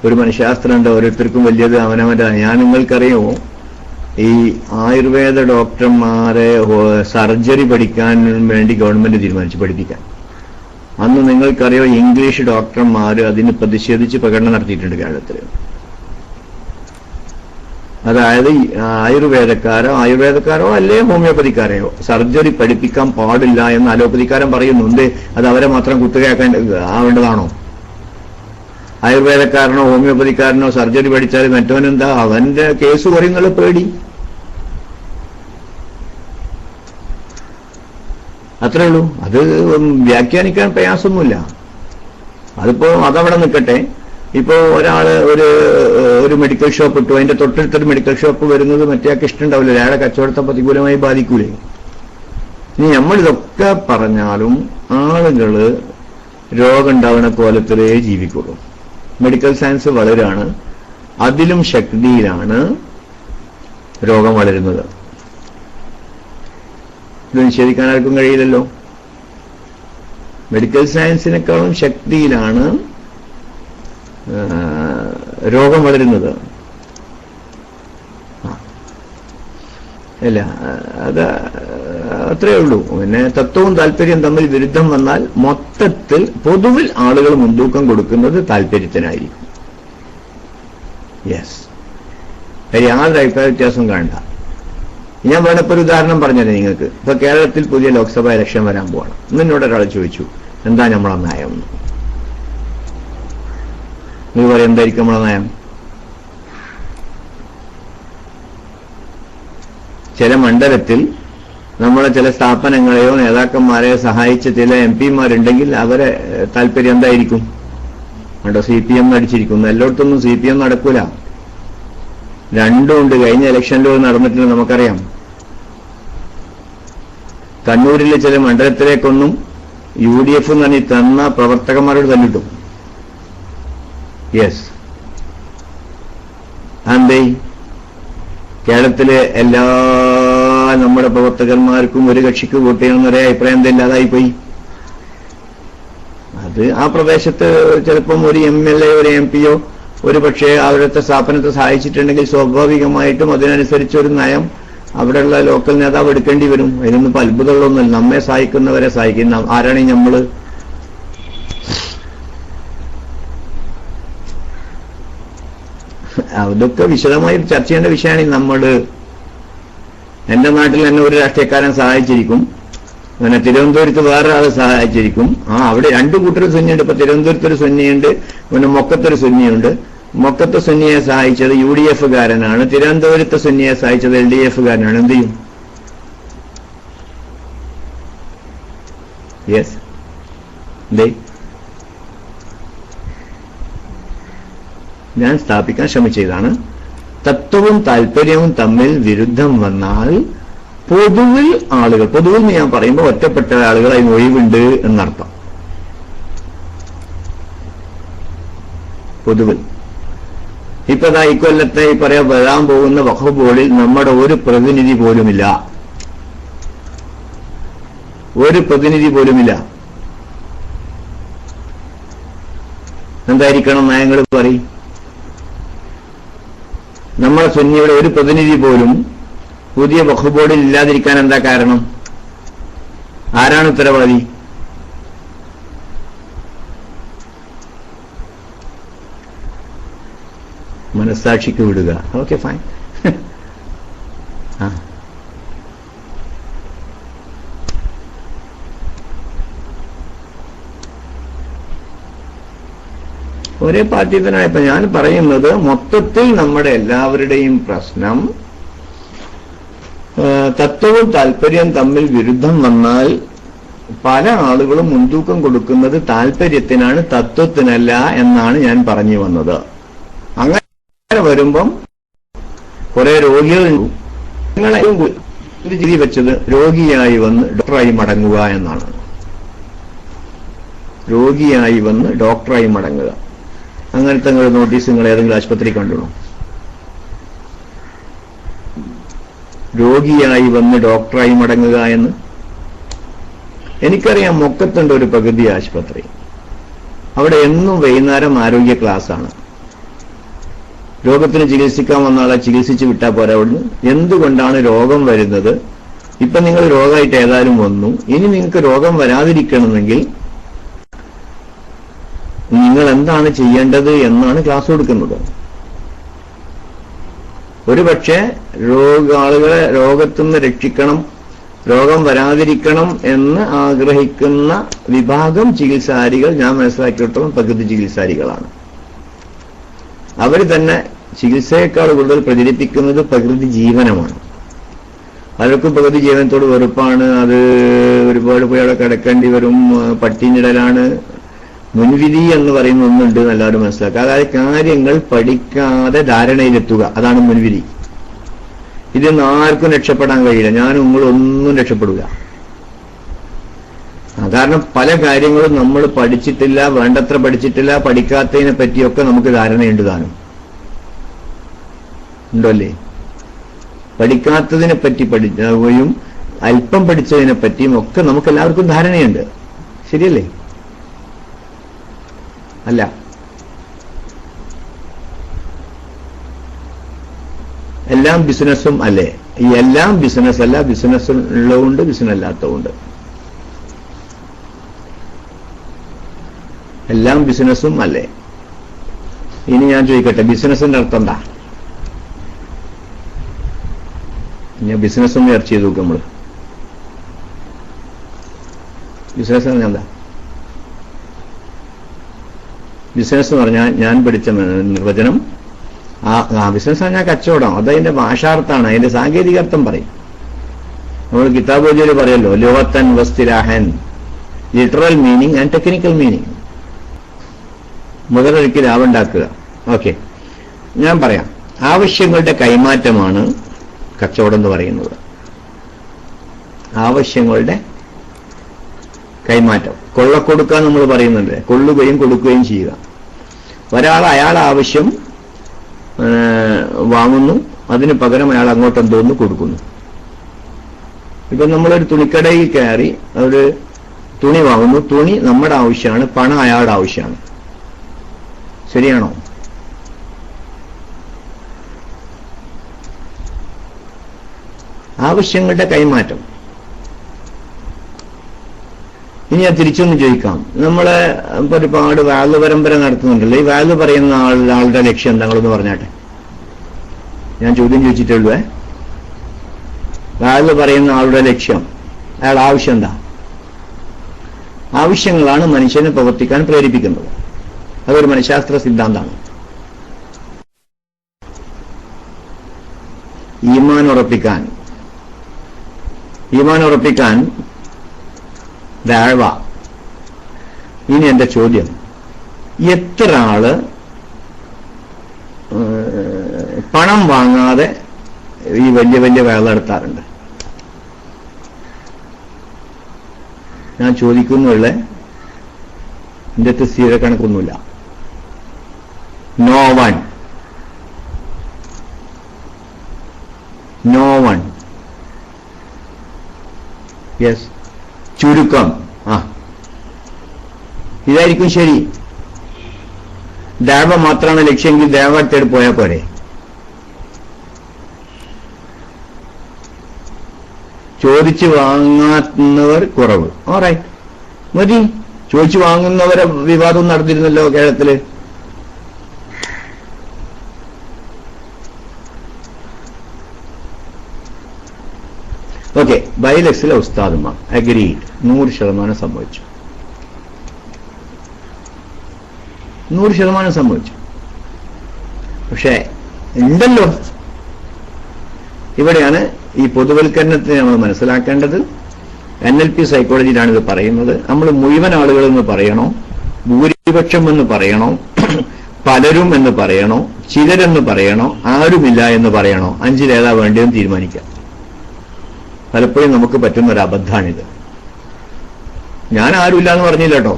ഒരു മനഃശാസ്ത്രം ഉണ്ട്, ഓരോരുത്തർക്കും വലിയത് അവനവന്റെ. ഞാൻ നിങ്ങൾക്കറിയുമോ, ഈ ആയുർവേദ ഡോക്ടർമാരെ സർജറി പഠിക്കാൻ വേണ്ടി ഗവൺമെന്റ് തീരുമാനിച്ചു പഠിപ്പിക്കാൻ. അന്ന് നിങ്ങൾക്കറിയോ ഇംഗ്ലീഷ് ഡോക്ടർമാർ അതിന് പ്രതിഷേധിച്ച് പ്രകടനം നടത്തിയിട്ടുണ്ട് കേരളത്തിൽ. അതായത് ആയുർവേദക്കാരോ അല്ലേ ഹോമിയോപ്പതിക്കാരെയോ സർജറി പഠിപ്പിക്കാൻ പാടില്ല എന്ന് അലോപ്പതിക്കാരൻ പറയുന്നുണ്ട്. അത് അവരെ മാത്രം ആവേണ്ടതാണോ? ആയുർവേദക്കാരനോ ഹോമിയോപ്പതിക്കാരനോ സർജറി പഠിച്ചാൽ മറ്റവനെന്താ അവന്റെ കേസ് പറയുന്നത് പേടി. അത്രേ ഉള്ളൂ. അത് വ്യാഖ്യാനിക്കാൻ പ്രയാസമൊന്നുമില്ല. അതിപ്പോ അതവിടെ നിൽക്കട്ടെ. ഇപ്പോ ഒരാള് ഒരു മെഡിക്കൽ ഷോപ്പ് ഇട്ടു, അതിന്റെ തൊട്ടടുത്തൊരു മെഡിക്കൽ ഷോപ്പ് വരുന്നത് മറ്റേയാൾക്ക് ഇഷ്ടമുണ്ടാവില്ല. അയാളെ കച്ചവടത്തെ പ്രതികൂലമായി ബാധിക്കൂലേ? ഇനി നമ്മളിതൊക്കെ പറഞ്ഞാലും ആളുകള് രോഗം ഉണ്ടാവുന്ന കോലത്തിലേ ജീവിക്കുള്ളൂ. മെഡിക്കൽ സയൻസ് വളരാണ്, അതിലും ശക്തിയിലാണ് രോഗം വളരുന്നത്. ഇത് നിഷേധിക്കാൻ ആർക്കും കഴിയില്ലല്ലോ. മെഡിക്കൽ സയൻസിനേക്കാളും ശക്തിയിലാണ് രോഗം വളരുന്നത്. അല്ല, അത് അത്രയേ ഉള്ളൂ. പിന്നെ തത്വവും താല്പര്യം തമ്മിൽ വിരുദ്ധം വന്നാൽ മൊത്തത്തിൽ പൊതുവിൽ ആളുകൾ മുൻതൂക്കം കൊടുക്കുന്നത് താല്പര്യത്തിനായിരിക്കും. യെസ്, യാതൊരു അഭിപ്രായ വ്യത്യാസം കാണണ്ട. ഞാൻ വേണപ്പോൾ ഒരു ഉദാഹരണം പറഞ്ഞുതരാം നിങ്ങൾക്ക്. ഇപ്പൊ കേരളത്തിൽ പുതിയ ലോക്സഭാ ഇലക്ഷൻ വരാൻ പോവാണ്. എന്നോട് ഒരാൾ ചോദിച്ചു, എന്താ നമ്മളെ നയം എന്ന്. നീ പറയും എന്തായിരിക്കും നമ്മളെ നയം? ചില മണ്ഡലത്തിൽ നമ്മളെ ചില സ്ഥാപനങ്ങളെയോ നേതാക്കന്മാരെയോ സഹായിച്ച ചില MP-മാരുണ്ടെങ്കിൽ അവരെ താല്പര്യം എന്തായിരിക്കും? കണ്ടോ, CPM നടിച്ചിരിക്കുന്നു. എല്ലായിടത്തൊന്നും CPM നടക്കൂല. രണ്ടും ഉണ്ട്. കഴിഞ്ഞ ഇലക്ഷനിൽ നടന്നിട്ടില്ല, നമുക്കറിയാം. കണ്ണൂരിലെ ചില മണ്ഡലത്തിലേക്കൊന്നും UDF നന്ദി തന്ന പ്രവർത്തകന്മാരോട് തല്ലിട്ടു. യെസ്, അന്തേ കേരളത്തിലെ എല്ലാ നമ്മുടെ പ്രവർത്തകന്മാർക്കും ഒരു കക്ഷിക്ക് വോട്ട് ചെയ്യണമെന്നൊരേ അഭിപ്രായം ഇല്ലാതായിപ്പോയി. അത് ആ പ്രദേശത്ത് ചിലപ്പം ഒരു MLA ഒരു MP-യോ ഒരു പക്ഷേ അവരുടെ സ്ഥാപനത്തെ സഹായിച്ചിട്ടുണ്ടെങ്കിൽ സ്വാഭാവികമായിട്ടും അതിനനുസരിച്ച് ഒരു നയം അവിടെയുള്ള ലോക്കൽ നേതാവ് എടുക്കേണ്ടി വരും. അതിനൊന്നും ഇപ്പൊ അത്ഭുതമുള്ളൊന്നുമില്ല. നമ്മെ സഹായിക്കുന്നവരെ സഹായിക്കുന്ന ആരാണ് നമ്മള്? അതൊക്കെ വിശദമായി ചർച്ച ചെയ്യേണ്ട വിഷയമാണ്. എന്റെ നാട്ടിൽ എന്നെ ഒരു രാഷ്ട്രീയക്കാരൻ സഹായിച്ചിരിക്കും, പിന്നെ തിരുവനന്തപുരത്ത് വേറെ ആള് സഹായിച്ചിരിക്കും. അവിടെ രണ്ടു കൂട്ടർ സുന്നിയുണ്ട്. ഇപ്പൊ തിരുവനന്തപുരത്തൊരു സുന്നിയുണ്ട്, പിന്നെ മൊക്കത്തൊരു സുന്നിയുണ്ട്. മൊക്കത്തെ സുന്നിയെ സഹായിച്ചത് UDF-കാരനാണ്, തിരുവനന്തപുരത്തെ സുന്നിയെ സഹായിച്ചത് LDF-കാരനാണ്. എന്ത് ചെയ്യും? യെസ്, ഞാൻ സ്ഥാപിക്കാൻ ശ്രമിച്ചതാണ്. തത്വവും താല്പര്യവും തമ്മിൽ വിരുദ്ധം വന്നാൽ പൊതുവിൽ ആളുകൾ, പൊതുവിൽ ഞാൻ പറയുമ്പോൾ ഒറ്റപ്പെട്ട ആളുകൾ അതിന് ഒഴിവുണ്ട് എന്നർത്ഥം. പൊതുവിൽ. ഇപ്പതാ ഇക്കൊല്ലത്തെ ഈ വരാൻ പോകുന്ന വഖഫ് ബോർഡിൽ നമ്മുടെ ഒരു പ്രതിനിധി പോലുമില്ല. ഒരു പ്രതിനിധി പോലുമില്ല. എന്തായിരിക്കണം നയങ്ങൾ പറയും? നമ്മുടെ സുന്നിയുടെ ഒരു പ്രതിനിധി പോലും പുതിയ വഖഫ് ബോർഡിൽ ഇല്ലാതിരിക്കാൻ എന്താ കാരണം? ആരാണ് ഉത്തരവാദി? മനസ്സാക്ഷിക്ക് വിടുക. Okay, fine. ഒരേ പാർട്ടി തന്നെ. ഇപ്പൊ ഞാൻ പറയുന്നത് മൊത്തത്തിൽ നമ്മുടെ എല്ലാവരുടെയും പ്രശ്നം തത്വവും താല്പര്യം തമ്മിൽ വിരുദ്ധം വന്നാൽ പല ആളുകളും മുൻതൂക്കം കൊടുക്കുന്നത് താല്പര്യത്തിനാണ്, തത്വത്തിനല്ല എന്നാണ് ഞാൻ പറഞ്ഞു വന്നത്. അങ്ങനെ വരുമ്പം കുറെ രോഗികൾ നിങ്ങളെയും ചിരി വെച്ചത് രോഗിയായി വന്ന് ഡോക്ടറായി മടങ്ങുക എന്നാണ്. രോഗിയായി വന്ന് ഡോക്ടറായി മടങ്ങുക. അങ്ങനത്തെ നോട്ടീസ് നിങ്ങൾ ഏതെങ്കിലും ആശുപത്രി കണ്ടിടണം? രോഗിയായി വന്ന് ഡോക്ടറായി മടങ്ങുക എന്ന്. എനിക്കറിയാം, മുക്കത്തുണ്ട് ഒരു പകുതി ആശുപത്രി. അവിടെ എന്നും വൈകുന്നേരം ആരോഗ്യ ക്ലാസ്സാണ്. രോഗത്തിന് ചികിത്സിക്കാൻ വന്ന ആളെ ചികിത്സിച്ച് വിട്ടാൽ പോരാ അവിടുന്ന്. എന്തുകൊണ്ടാണ് രോഗം വരുന്നത്? ഇപ്പൊ നിങ്ങൾ രോഗമായിട്ട് ഏതായാലും വന്നു, ഇനി നിങ്ങൾക്ക് രോഗം വരാതിരിക്കണമെങ്കിൽ നിങ്ങൾ എന്താണ് ചെയ്യേണ്ടത് എന്നാണ് ക്ലാസ് കൊടുക്കുന്നത്. ഒരുപക്ഷെ ആളുകളെ രോഗത്തുനിന്ന് രക്ഷിക്കണം, രോഗം വരാതിരിക്കണം എന്ന് ആഗ്രഹിക്കുന്ന വിഭാഗം ചികിത്സാരികൾ ഞാൻ മനസ്സിലാക്കിയിടത്തോളം പകുതി ചികിത്സാരികളാണ്. അവർ തന്നെ ചികിത്സയേക്കാൾ കൂടുതൽ പ്രചരിപ്പിക്കുന്നത് പ്രകൃതി ജീവനമാണ്. പലർക്കും പ്രകൃതി ജീവനത്തോട് വെറുപ്പാണ്. അത് ഒരുപാട് പോയി അവിടെ കിടക്കേണ്ടി വരും, പട്ടിണിടലാണ്. മുൻവിധി എന്ന് പറയുന്ന ഒന്നുണ്ട് എല്ലാവരും മനസ്സിലാക്കുക. അതായത് കാര്യങ്ങൾ പഠിക്കാതെ ധാരണയിലെത്തുക, അതാണ് മുൻവിധി. ഇതൊന്നും ആർക്കും രക്ഷപ്പെടാൻ കഴിയില്ല. ഞാനും നിങ്ങളൊന്നും രക്ഷപ്പെടില്ല. കാരണം പല കാര്യങ്ങളും നമ്മൾ പഠിച്ചിട്ടില്ല, വേണ്ടത്ര പഠിച്ചിട്ടില്ല. പഠിക്കാത്തതിനെ പറ്റിയൊക്കെ നമുക്ക് ധാരണയുണ്ട്. താനും ഉണ്ടല്ലേ? പഠിക്കാത്തതിനെ പറ്റി പഠിക്കുകയും അല്പം പഠിച്ചതിനെ പറ്റിയും ഒക്കെ നമുക്ക് എല്ലാവർക്കും ധാരണയുണ്ട്. ശരിയല്ലേ? അല്ല, എല്ലാം ബിസിനസ്സും അല്ലേ? ഈ എല്ലാം ബിസിനസ് അല്ല. ബിസിനസ് ഉള്ളതുകൊണ്ട് ബിസിനസ് അല്ലാത്തതുകൊണ്ട്. എല്ലാം ബിസിനസ്സും അല്ലേ? ഇനി ഞാൻ ചോദിക്കട്ടെ, ബിസിനസിന്റെ അർത്ഥം എന്താ? ഞാൻ ബിസിനസ് ഒന്ന് ചർച്ച ചെയ്ത് നോക്കും. നമ്മള് ബിസിനസ് എന്ന് പറഞ്ഞാൽ എന്താ? ബിസിനസ് എന്ന് പറഞ്ഞാൽ ഞാൻ പഠിച്ച നിർവചനം, ബിസിനസ് പറഞ്ഞാൽ കച്ചവടം. അതതിന്റെ ഭാഷാർത്ഥാണ്. അതിന്റെ സാങ്കേതിക അർത്ഥം പറയും. നമ്മൾ കിതാബോജിയിൽ പറയല്ലോ, ലോകത്തൻ വസ്തിരാഹൻ, literal meaning and technical meaning. മുതലൊരുക്കി ലാഭമുണ്ടാക്കുക. ഓക്കെ, ഞാൻ പറയാം. ആവശ്യങ്ങളുടെ കൈമാറ്റമാണ് കച്ചവടം എന്ന് പറയുന്നത്. ആവശ്യങ്ങളുടെ കൈമാറ്റം. കൊള്ളക്കൊടുക്കുക നമ്മൾ പറയുന്നുണ്ട്. കൊള്ളുകയും കൊടുക്കുകയും ചെയ്യുക. ഒരാൾ അയാൾ ആവശ്യം വാങ്ങുന്നു, അതിന് പകരം അയാൾ അങ്ങോട്ടെന്തോന്ന് കൊടുക്കുന്നു. ഇപ്പൊ നമ്മളൊരു തുണിക്കടയിൽ കയറി ഒരു തുണി വാങ്ങുന്നു. തുണി നമ്മുടെ ആവശ്യമാണ്, പണം അയാളുടെ ആവശ്യമാണ്. ശരിയാണോ? ആവശ്യങ്ങളുടെ കൈമാറ്റം. ഇനി ഞാൻ തിരിച്ചൊന്ന് ചോദിക്കാം. നമ്മള് ഇപ്പൊ ഒരുപാട് വാല് പരമ്പര നടത്തുന്നുണ്ടല്ലോ. ഈ വാല് പറയുന്ന ആളുടെ ലക്ഷ്യം എന്താ? നിങ്ങളൊന്ന് പറഞ്ഞാട്ടെ. ഞാൻ ചോദ്യം ചോദിച്ചിട്ടുള്ളൂ. വാല് പറയുന്ന ആളുടെ ലക്ഷ്യം, അയാളുടെ ആവശ്യം എന്താ? ആവശ്യങ്ങളാണ് മനുഷ്യനെ പ്രവർത്തിക്കാൻ പ്രേരിപ്പിക്കുന്നത്. അതൊരു മനഃശാസ്ത്ര സിദ്ധാന്തമാണ്. ഈമാൻ ഉറപ്പിക്കാൻ ദഅവ. ഇനി എന്റെ ചോദ്യം, എത്ര ആള് പണം വാങ്ങാതെ ഈ വലിയ വലിയ വേല നടത്താറുണ്ട്? ഞാൻ ചോദിക്കുന്നുള്ള എന്റെ സ്ഥിര കണക്കൊന്നുമില്ല. No one, no one. Yes, ചുരുക്കം. ഇതായിരിക്കും ശരി. ദഅവ മാത്രമാണ് ലക്ഷ്യമെങ്കിൽ ദഅവ തേടി പോയാൽ പോരെ. ചോദിച്ചു വാങ്ങുന്നവർ കുറവ്. ഓറൈറ്റ്, മതി. ചോദിച്ചു വാങ്ങുന്നവരെ വിവാദം നടന്നിരുന്നല്ലോ കേരളത്തില്. ഓക്കെ, ബൈലക്സിലെ ഉസ്താദുമാർ അഗ്രീഡ്, 100% സംഭവിച്ചു. 100% സംഭവിച്ചു. പക്ഷേ ഉണ്ടല്ലോ, ഇവിടെയാണ് ഈ പൊതുവൽക്കരണത്തെ നമ്മൾ മനസ്സിലാക്കേണ്ടത്. NLP സൈക്കോളജിയിലാണ് ഇത് പറയുന്നത്. നമ്മൾ മുഴുവൻ ആളുകളെന്ന് പറയണോ, ഭൂരിപക്ഷം എന്ന് പറയണോ, പലരും എന്ന് പറയണോ, ചിലരെന്ന് പറയണോ, ആരുമില്ല എന്ന് പറയണോ, അഞ്ചിലേതാ വേണ്ടതെന്ന് തീരുമാനിക്കാം. പലപ്പോഴും നമുക്ക് പറ്റുന്ന ഒരു അബദ്ധാണിത്. ഞാൻ ആരുമില്ല എന്ന് പറഞ്ഞില്ല കേട്ടോ.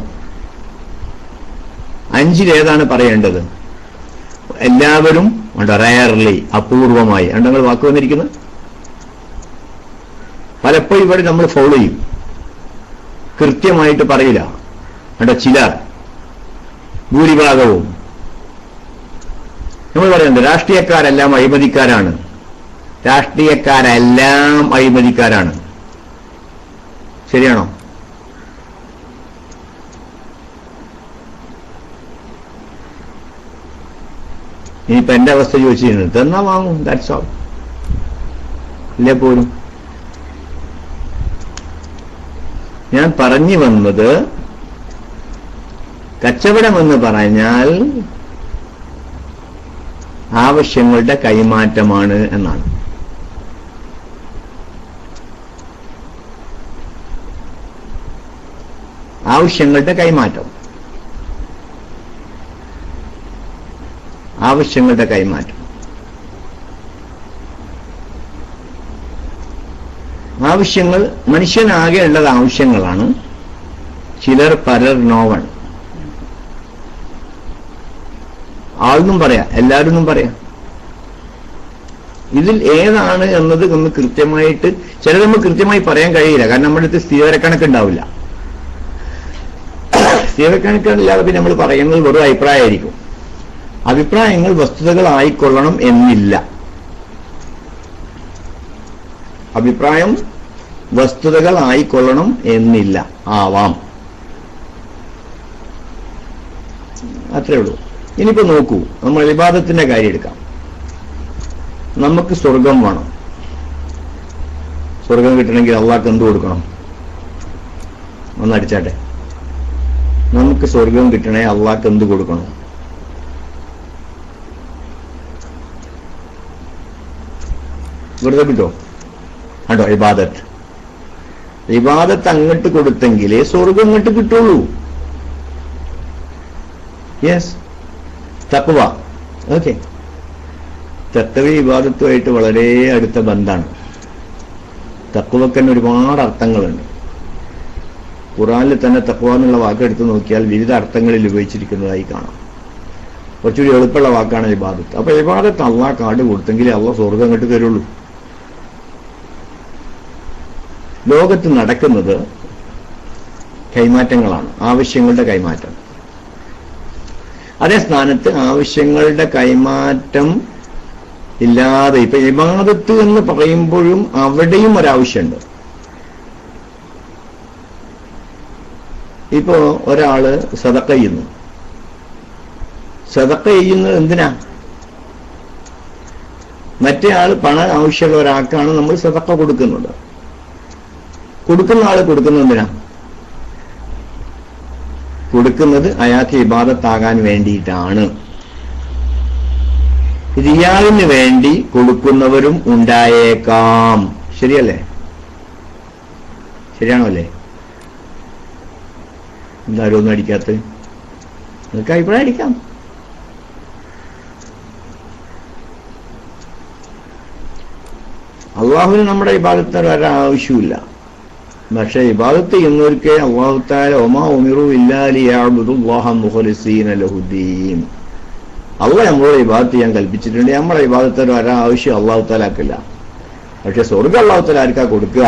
അഞ്ചിലേതാണ് പറയേണ്ടത്? എല്ലാവരും റയർലി, അപൂർവമായി. നിങ്ങൾ വാക്ക് വന്നിരിക്കുന്നത് പലപ്പോഴും ഇവിടെ നമ്മൾ ഫോളോ ചെയ്യും, കൃത്യമായിട്ട് പറയില്ല. ചിലർ, ഭൂരിഭാഗവും. നമ്മൾ പറയുന്നത് രാഷ്ട്രീയക്കാരെല്ലാം അഴിമതിക്കാരാണ്, രാഷ്ട്രീയക്കാരെല്ലാം അഴിമതിക്കാരാണ്. ശരിയാണോ? ഇനിയിപ്പോ എന്റെ അവസ്ഥ ചോദിച്ചിരുന്നു, തന്നാ വാങ്ങും, ദാറ്റ്സ് ഓൾ. ഇല്ലേ പോലും. ഞാൻ പറഞ്ഞു വന്നത്, കച്ചവടമെന്ന് പറഞ്ഞാൽ ആവശ്യങ്ങളുടെ കൈമാറ്റമാണ് എന്നാണ്. ആവശ്യങ്ങളുടെ കൈമാറ്റം, ആവശ്യങ്ങളുടെ കൈമാറ്റം. ആവശ്യങ്ങൾ മനുഷ്യനാകെ ഉള്ളത് ആവശ്യങ്ങളാണ്. ചിലർ, പലർ, നോവൺ. ആളെന്നും പറയാം, എല്ലാവരും പറയാം. ഇതിൽ ഏതാണ് എന്നത് ഒന്ന് കൃത്യമായിട്ട്, ചിലത് നമുക്ക് കൃത്യമായി പറയാൻ കഴിയില്ല. കാരണം നമ്മുടെ അടുത്ത് സ്ഥിരക്കണക്കുണ്ടാവില്ല. സ്ഥിരക്കണക്കില്ലാതെ പിന്നെ നമ്മൾ പറയുന്നത് വെറും അഭിപ്രായമായിരിക്കും. അഭിപ്രായങ്ങൾ വസ്തുതകളായിക്കൊള്ളണം എന്നില്ല. അഭിപ്രായം വസ്തുതകളായിക്കൊള്ളണം എന്നില്ല. ആവാം, അത്രേ ഉള്ളൂ. ഇനിയിപ്പോ നോക്കൂ, നമ്മൾ ഇബാദത്തിന്റെ കാര്യം എടുക്കാം. നമുക്ക് സ്വർഗം വേണം. സ്വർഗം കിട്ടണമെങ്കിൽ അള്ളാഹ്ക്ക് എന്ത് കൊടുക്കണം? ഒന്നടിച്ചാട്ടെ. നമുക്ക് സ്വർഗം കിട്ടണേ അള്ളാഹ്ക്ക് എന്ത് കൊടുക്കണം? വെറുതെ കിട്ടോ? കണ്ടോ, ഇബാദത്ത്. ഇബാദത്ത് അങ്ങോട്ട് കൊടുത്തെങ്കിലേ സ്വർഗം അങ്ങോട്ട് കിട്ടുള്ളൂ. യെസ്, തഖ്വ. ഓക്കെ, തഖ്വ ഇബാദത്തുമായിട്ട് വളരെ അടുത്ത ബന്ധമാണ്. തഖ്വക്ക് തന്നെ ഒരുപാട് അർത്ഥങ്ങളുണ്ട്. ഖുർആനിൽ തന്നെ തഖ്വ എന്നുള്ള വാക്കെടുത്ത് നോക്കിയാൽ വിവിധ അർത്ഥങ്ങളിൽ ഉപയോഗിച്ചിരിക്കുന്നതായി കാണാം. കുറച്ചുകൂടി എളുപ്പമുള്ള വാക്കാണ് ഇബാദത്ത്. അപ്പൊ ഇബാദത്ത് അള്ളാഹ് കാട് കൊടുത്തെങ്കിലേ അള്ളാഹ് സ്വർഗം അങ്ങോട്ട് തരുള്ളൂ. ലോകത്ത് നടക്കുന്നത് കൈമാറ്റങ്ങളാണ്, ആവശ്യങ്ങളുടെ കൈമാറ്റം. അതേ സ്ഥാനത്ത് ആവശ്യങ്ങളുടെ കൈമാറ്റം ഇല്ലാതെ ഇപ്പൊ ഇബാദത്ത് എന്ന് പറയുമ്പോഴും അവിടെയും ഒരാവശ്യമുണ്ട്. ഇപ്പോ ഒരാള് സദഖ ചെയ്യുന്നു. സദഖ ചെയ്യുന്നത് എന്തിനാ? മറ്റേ ആള് പണം ആവശ്യമുള്ള ഒരാൾക്കാണ് നമ്മൾ സദഖ കൊടുക്കുന്നത്. കൊടുക്കുന്ന ആള് കൊടുക്കുന്നത് എന്തിനാ? കൊടുക്കുന്നത് അയാൾക്ക് ഇബാദത്താകാൻ വേണ്ടിയിട്ടാണ്. റിയാലിന് വേണ്ടി കൊടുക്കുന്നവരും ഉണ്ടായേക്കാം. ശരിയല്ലേ? ശരിയാണോ അല്ലേ? എന്തായാലും ഒന്നും അടിക്കാത്ത? നിങ്ങൾക്ക് അഭിപ്രായം അടിക്കാം. അള്ളാഹുവിന് നമ്മുടെ ഇബാദത്തിന് വരാൻ ആവശ്യമില്ല. പക്ഷെ ഇബാദത്ത് ചെയ്യുന്നവർക്ക് അല്ലാഹു തആല വമാ ഉമിറു ഇല്ലാ ലിയഅ്ബുദുല്ലാഹ മുഖ്ലിസീന ലഹുദ്ദീൻ, അള്ളാഹ് നമ്മളോട് ഇബാദത്ത് ചെയ്യാൻ കൽപ്പിച്ചിട്ടുണ്ട്. നമ്മളെ ഇബാദത്തിന് ഒരാവശ്യം അള്ളാഹു തആലാക്കില്ല. പക്ഷെ സ്വർഗ്ഗം അള്ളാഹു തആല ആർക്കാ കൊടുക്കുക?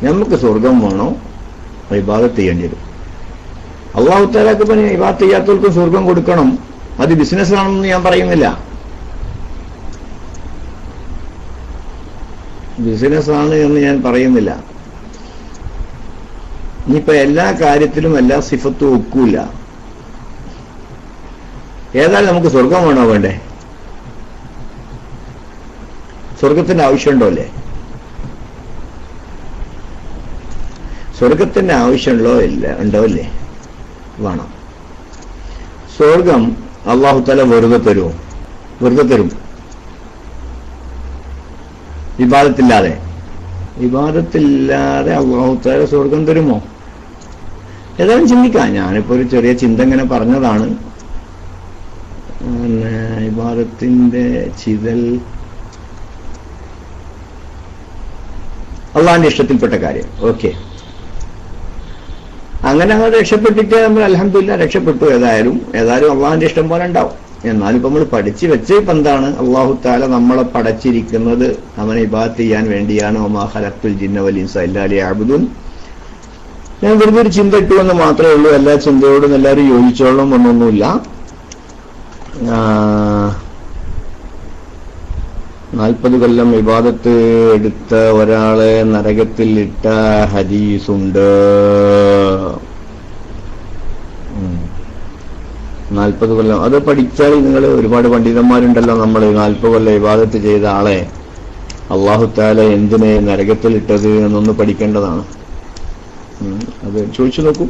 നമുക്ക് സ്വർഗം വേണോ? ഇബാദത്ത് ചെയ്യേണ്ടി വരും. അള്ളാഹു തആലാക്ക് പിന്നെ ഇബാദത്ത് ചെയ്യാത്തവർക്കും സ്വർഗം കൊടുക്കണം. അത് ബിസിനസ് ആണെന്ന് ഞാൻ പറയുന്നില്ല. ബിസിനസ് ആണ് എന്ന് ഞാൻ പറയുന്നില്ല. ഇനിയിപ്പോ എല്ലാ കാര്യത്തിലും എല്ലാ സിഫത്തും ഒക്കൂല. ഏതായാലും നമുക്ക് സ്വർഗം വേണോ വേണ്ടേ? സ്വർഗത്തിന്റെ ആവശ്യമുണ്ടോ അല്ലേ? സ്വർഗത്തിന്റെ ആവശ്യമുണ്ടോ അല്ലേ? വേണം. സ്വർഗം അല്ലാഹു തആല വെറുതെ തരുമോ? വെറുതെ തരും. ഇബാദത്തില്ലാതെ അല്ലാഹു തആല സ്വർഗം തരുമോ? ഏതായാലും ചിന്തിക്കാം. ഞാനിപ്പോ ഒരു ചെറിയ ചിന്ത ഇങ്ങനെ പറഞ്ഞതാണ്. ഇബാദത്തിന്റെ ചിതൽ അള്ളാഹിന്റെ ഇഷ്ടത്തിൽപ്പെട്ട കാര്യം. ഓക്കെ, അങ്ങനെ അങ്ങ് രക്ഷപ്പെട്ടിട്ട് നമ്മൾ അൽഹംദുലില്ലാഹ് രക്ഷപ്പെട്ടു. ഏതായാലും അള്ളാഹിന്റെ ഇഷ്ടം പോലെ ഉണ്ടാവും. എന്നാലും ഇപ്പൊ നമ്മൾ പഠിച്ചു വെച്ച ഇപ്പൊ എന്താണ്? അള്ളാഹു തആല നമ്മളെ പടച്ചിരിക്കുന്നത് അവനെ ഇബാദത്ത് ചെയ്യാൻ വേണ്ടിയാണ്. വമാ ഖലഖ്തുൽ ജിന്ന വൽ ഇൻസ ഇല്ലാ ലിയഅ്ബുദൂൻ. ഞാൻ വെറുതെ ഒരു ചിന്ത ഇട്ടുവെന്ന് മാത്രമേ ഉള്ളൂ. എല്ലാ ചിന്തയോടും എല്ലാവരും യോജിച്ചോളണം എന്നൊന്നുമില്ല. 40 കൊല്ലം ഇബാദത്ത് എടുത്ത ഒരാളെ നരകത്തിൽ ഇട്ട ഹദീസുണ്ട്. 40 കൊല്ലം അത് പഠിച്ചാൽ നിങ്ങൾ ഒരുപാട് പണ്ഡിതന്മാരുണ്ടല്ലോ. നമ്മൾ 40 കൊല്ലം ഇബാദത്ത് ചെയ്ത ആളെ അല്ലാഹു തആല എന്തിനെ നരകത്തിൽ ഇട്ടത് എന്നൊന്ന് പഠിക്കേണ്ടതാണ്. അത് ചോദിച്ചു നോക്കൂ.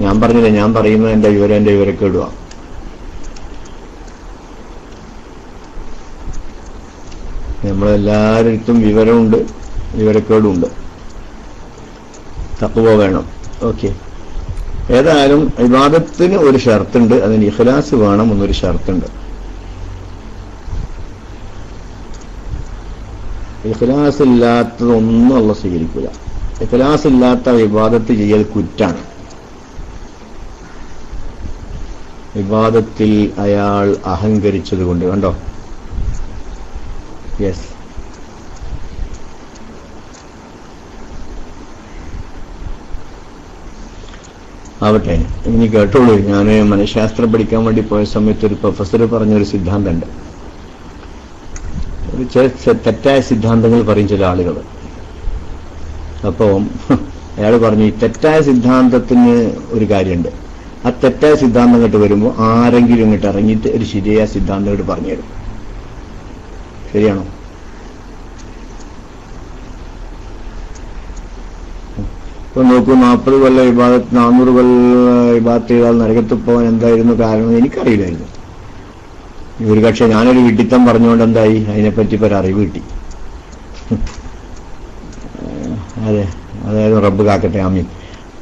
ഞാൻ പറഞ്ഞില്ല, ഞാൻ പറയുന്നത് എന്റെ വിവരമൊക്കെ ഇടുക. നമ്മളെല്ലാവരിടത്തും വിവരമുണ്ട്, വിവരക്കേടുണ്ട്. തഖ്വ വേണം. ഓക്കെ, ഏതായാലും ഇബാദത്തിന് ഒരു ഷർത്തുണ്ട്. അതിന് ഇഖ്ലാസ് വേണം എന്നൊരു ഷർത്തുണ്ട്. ഇഖ്ലാസ് ഇല്ലാത്തതൊന്നും അല്ലാഹു സ്വീകരിക്കില്ല. ഇഖ്ലാസ് ഇല്ലാത്ത ഇബാദത്ത് ചെയ്യൽ കുറ്റാണ്. ഇബാദത്തിൽ അയാൾ അഹങ്കരിച്ചത് കൊണ്ട്. കണ്ടോ? യെസ്, ആവട്ടെ. ഇനി കേട്ടോളൂ. ഞാൻ മനഃശാസ്ത്രം പഠിക്കാൻ വേണ്ടി പോയ സമയത്ത് ഒരു പ്രൊഫസർ പറഞ്ഞൊരു സിദ്ധാന്തമുണ്ട്. ഒരു തെറ്റായ സിദ്ധാന്തങ്ങൾ പറയും ചില ആളുകൾ. അപ്പം അയാൾ പറഞ്ഞു, ഈ തെറ്റായ സിദ്ധാന്തത്തിന് ഒരു കാര്യമുണ്ട്. ആ തെറ്റായ സിദ്ധാന്തം ഇങ്ങോട്ട് വരുമ്പോൾ ആരെങ്കിലും ഇങ്ങോട്ട് ഇറങ്ങിയിട്ട് ഒരു ശരിയായ സിദ്ധാന്തം ഇങ്ങോട്ട് പറഞ്ഞുതരും. ശരിയാണോ? ഇപ്പൊ നോക്കൂ, 40 കൊല്ലം ഇബാദത്ത്, 400 കൊല്ലം ഇബാദത്ത് ചെയ്താൽ നരകത്ത് പോകാൻ എന്തായിരുന്നു കാരണം? എനിക്കറിയില്ലായിരുന്നു. ഒരു പക്ഷെ ഞാനൊരു വിഡിത്തം പറഞ്ഞുകൊണ്ട് എന്തായി, അതിനെപ്പറ്റി ഇപ്പൊ ഒരു അറിവ് കിട്ടി. അതെ, അതായത് റബ്ബ് കാക്കട്ടെ, ആമീൻ.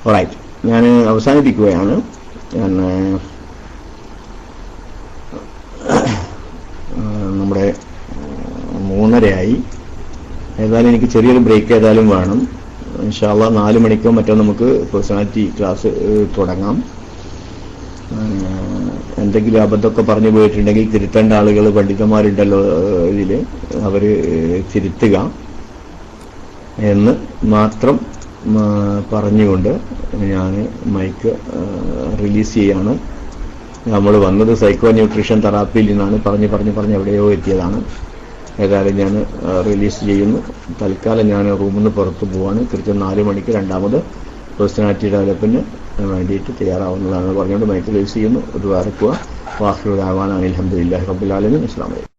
ഓറൈറ്റ്, ഞാൻ അവസാനിപ്പിക്കുകയാണ്. നമ്മുടെ 3:30 ഏതായാലും എനിക്ക് ചെറിയൊരു ബ്രേക്ക് ഏതായാലും വേണം. ഇൻഷാ അല്ലാഹ് 4 മണിക്കോ മറ്റോ നമുക്ക് പേഴ്സണാലിറ്റി ക്ലാസ് തുടങ്ങാം. എന്തെങ്കിലും അബദ്ധമൊക്കെ പറഞ്ഞു പോയിട്ടുണ്ടെങ്കിൽ തിരുത്തേണ്ട ആളുകൾ പണ്ഡിതന്മാരുണ്ടല്ലോ ഇതിൽ, അവർ തിരുത്തുക എന്ന് മാത്രം പറഞ്ഞുകൊണ്ട് ഞാൻ മൈക്ക് റിലീസ് ചെയ്യാണ്. നമ്മൾ വന്നത് സൈക്കോ ന്യൂട്രീഷൻ തെറാപ്പിയിൽ നിന്നാണ്. പറഞ്ഞ് എവിടെയോ എത്തിയതാണ്. ഏതായാലും ഞാൻ റിലീസ് ചെയ്യുന്നു. തൽക്കാലം ഞാൻ റൂമിൽ നിന്ന് പുറത്തു പോവാണ്. കൃത്യം 4 മണിക്ക് രണ്ടാമത് പേഴ്സണാലിറ്റി ഡെവലപ്പിന് വേണ്ടിയിട്ട് തയ്യാറാവുന്നതാണ് പറഞ്ഞുകൊണ്ട് മൈക്ക് റിലീസ് ചെയ്യുന്നു. ദുആ അർക്കുക. വാഖിറു ദഅവാന അൽഹംദുലില്ലാഹി റബ്ബിൽ ആലമീൻ. അസ്സലാമു അലൈക്കും.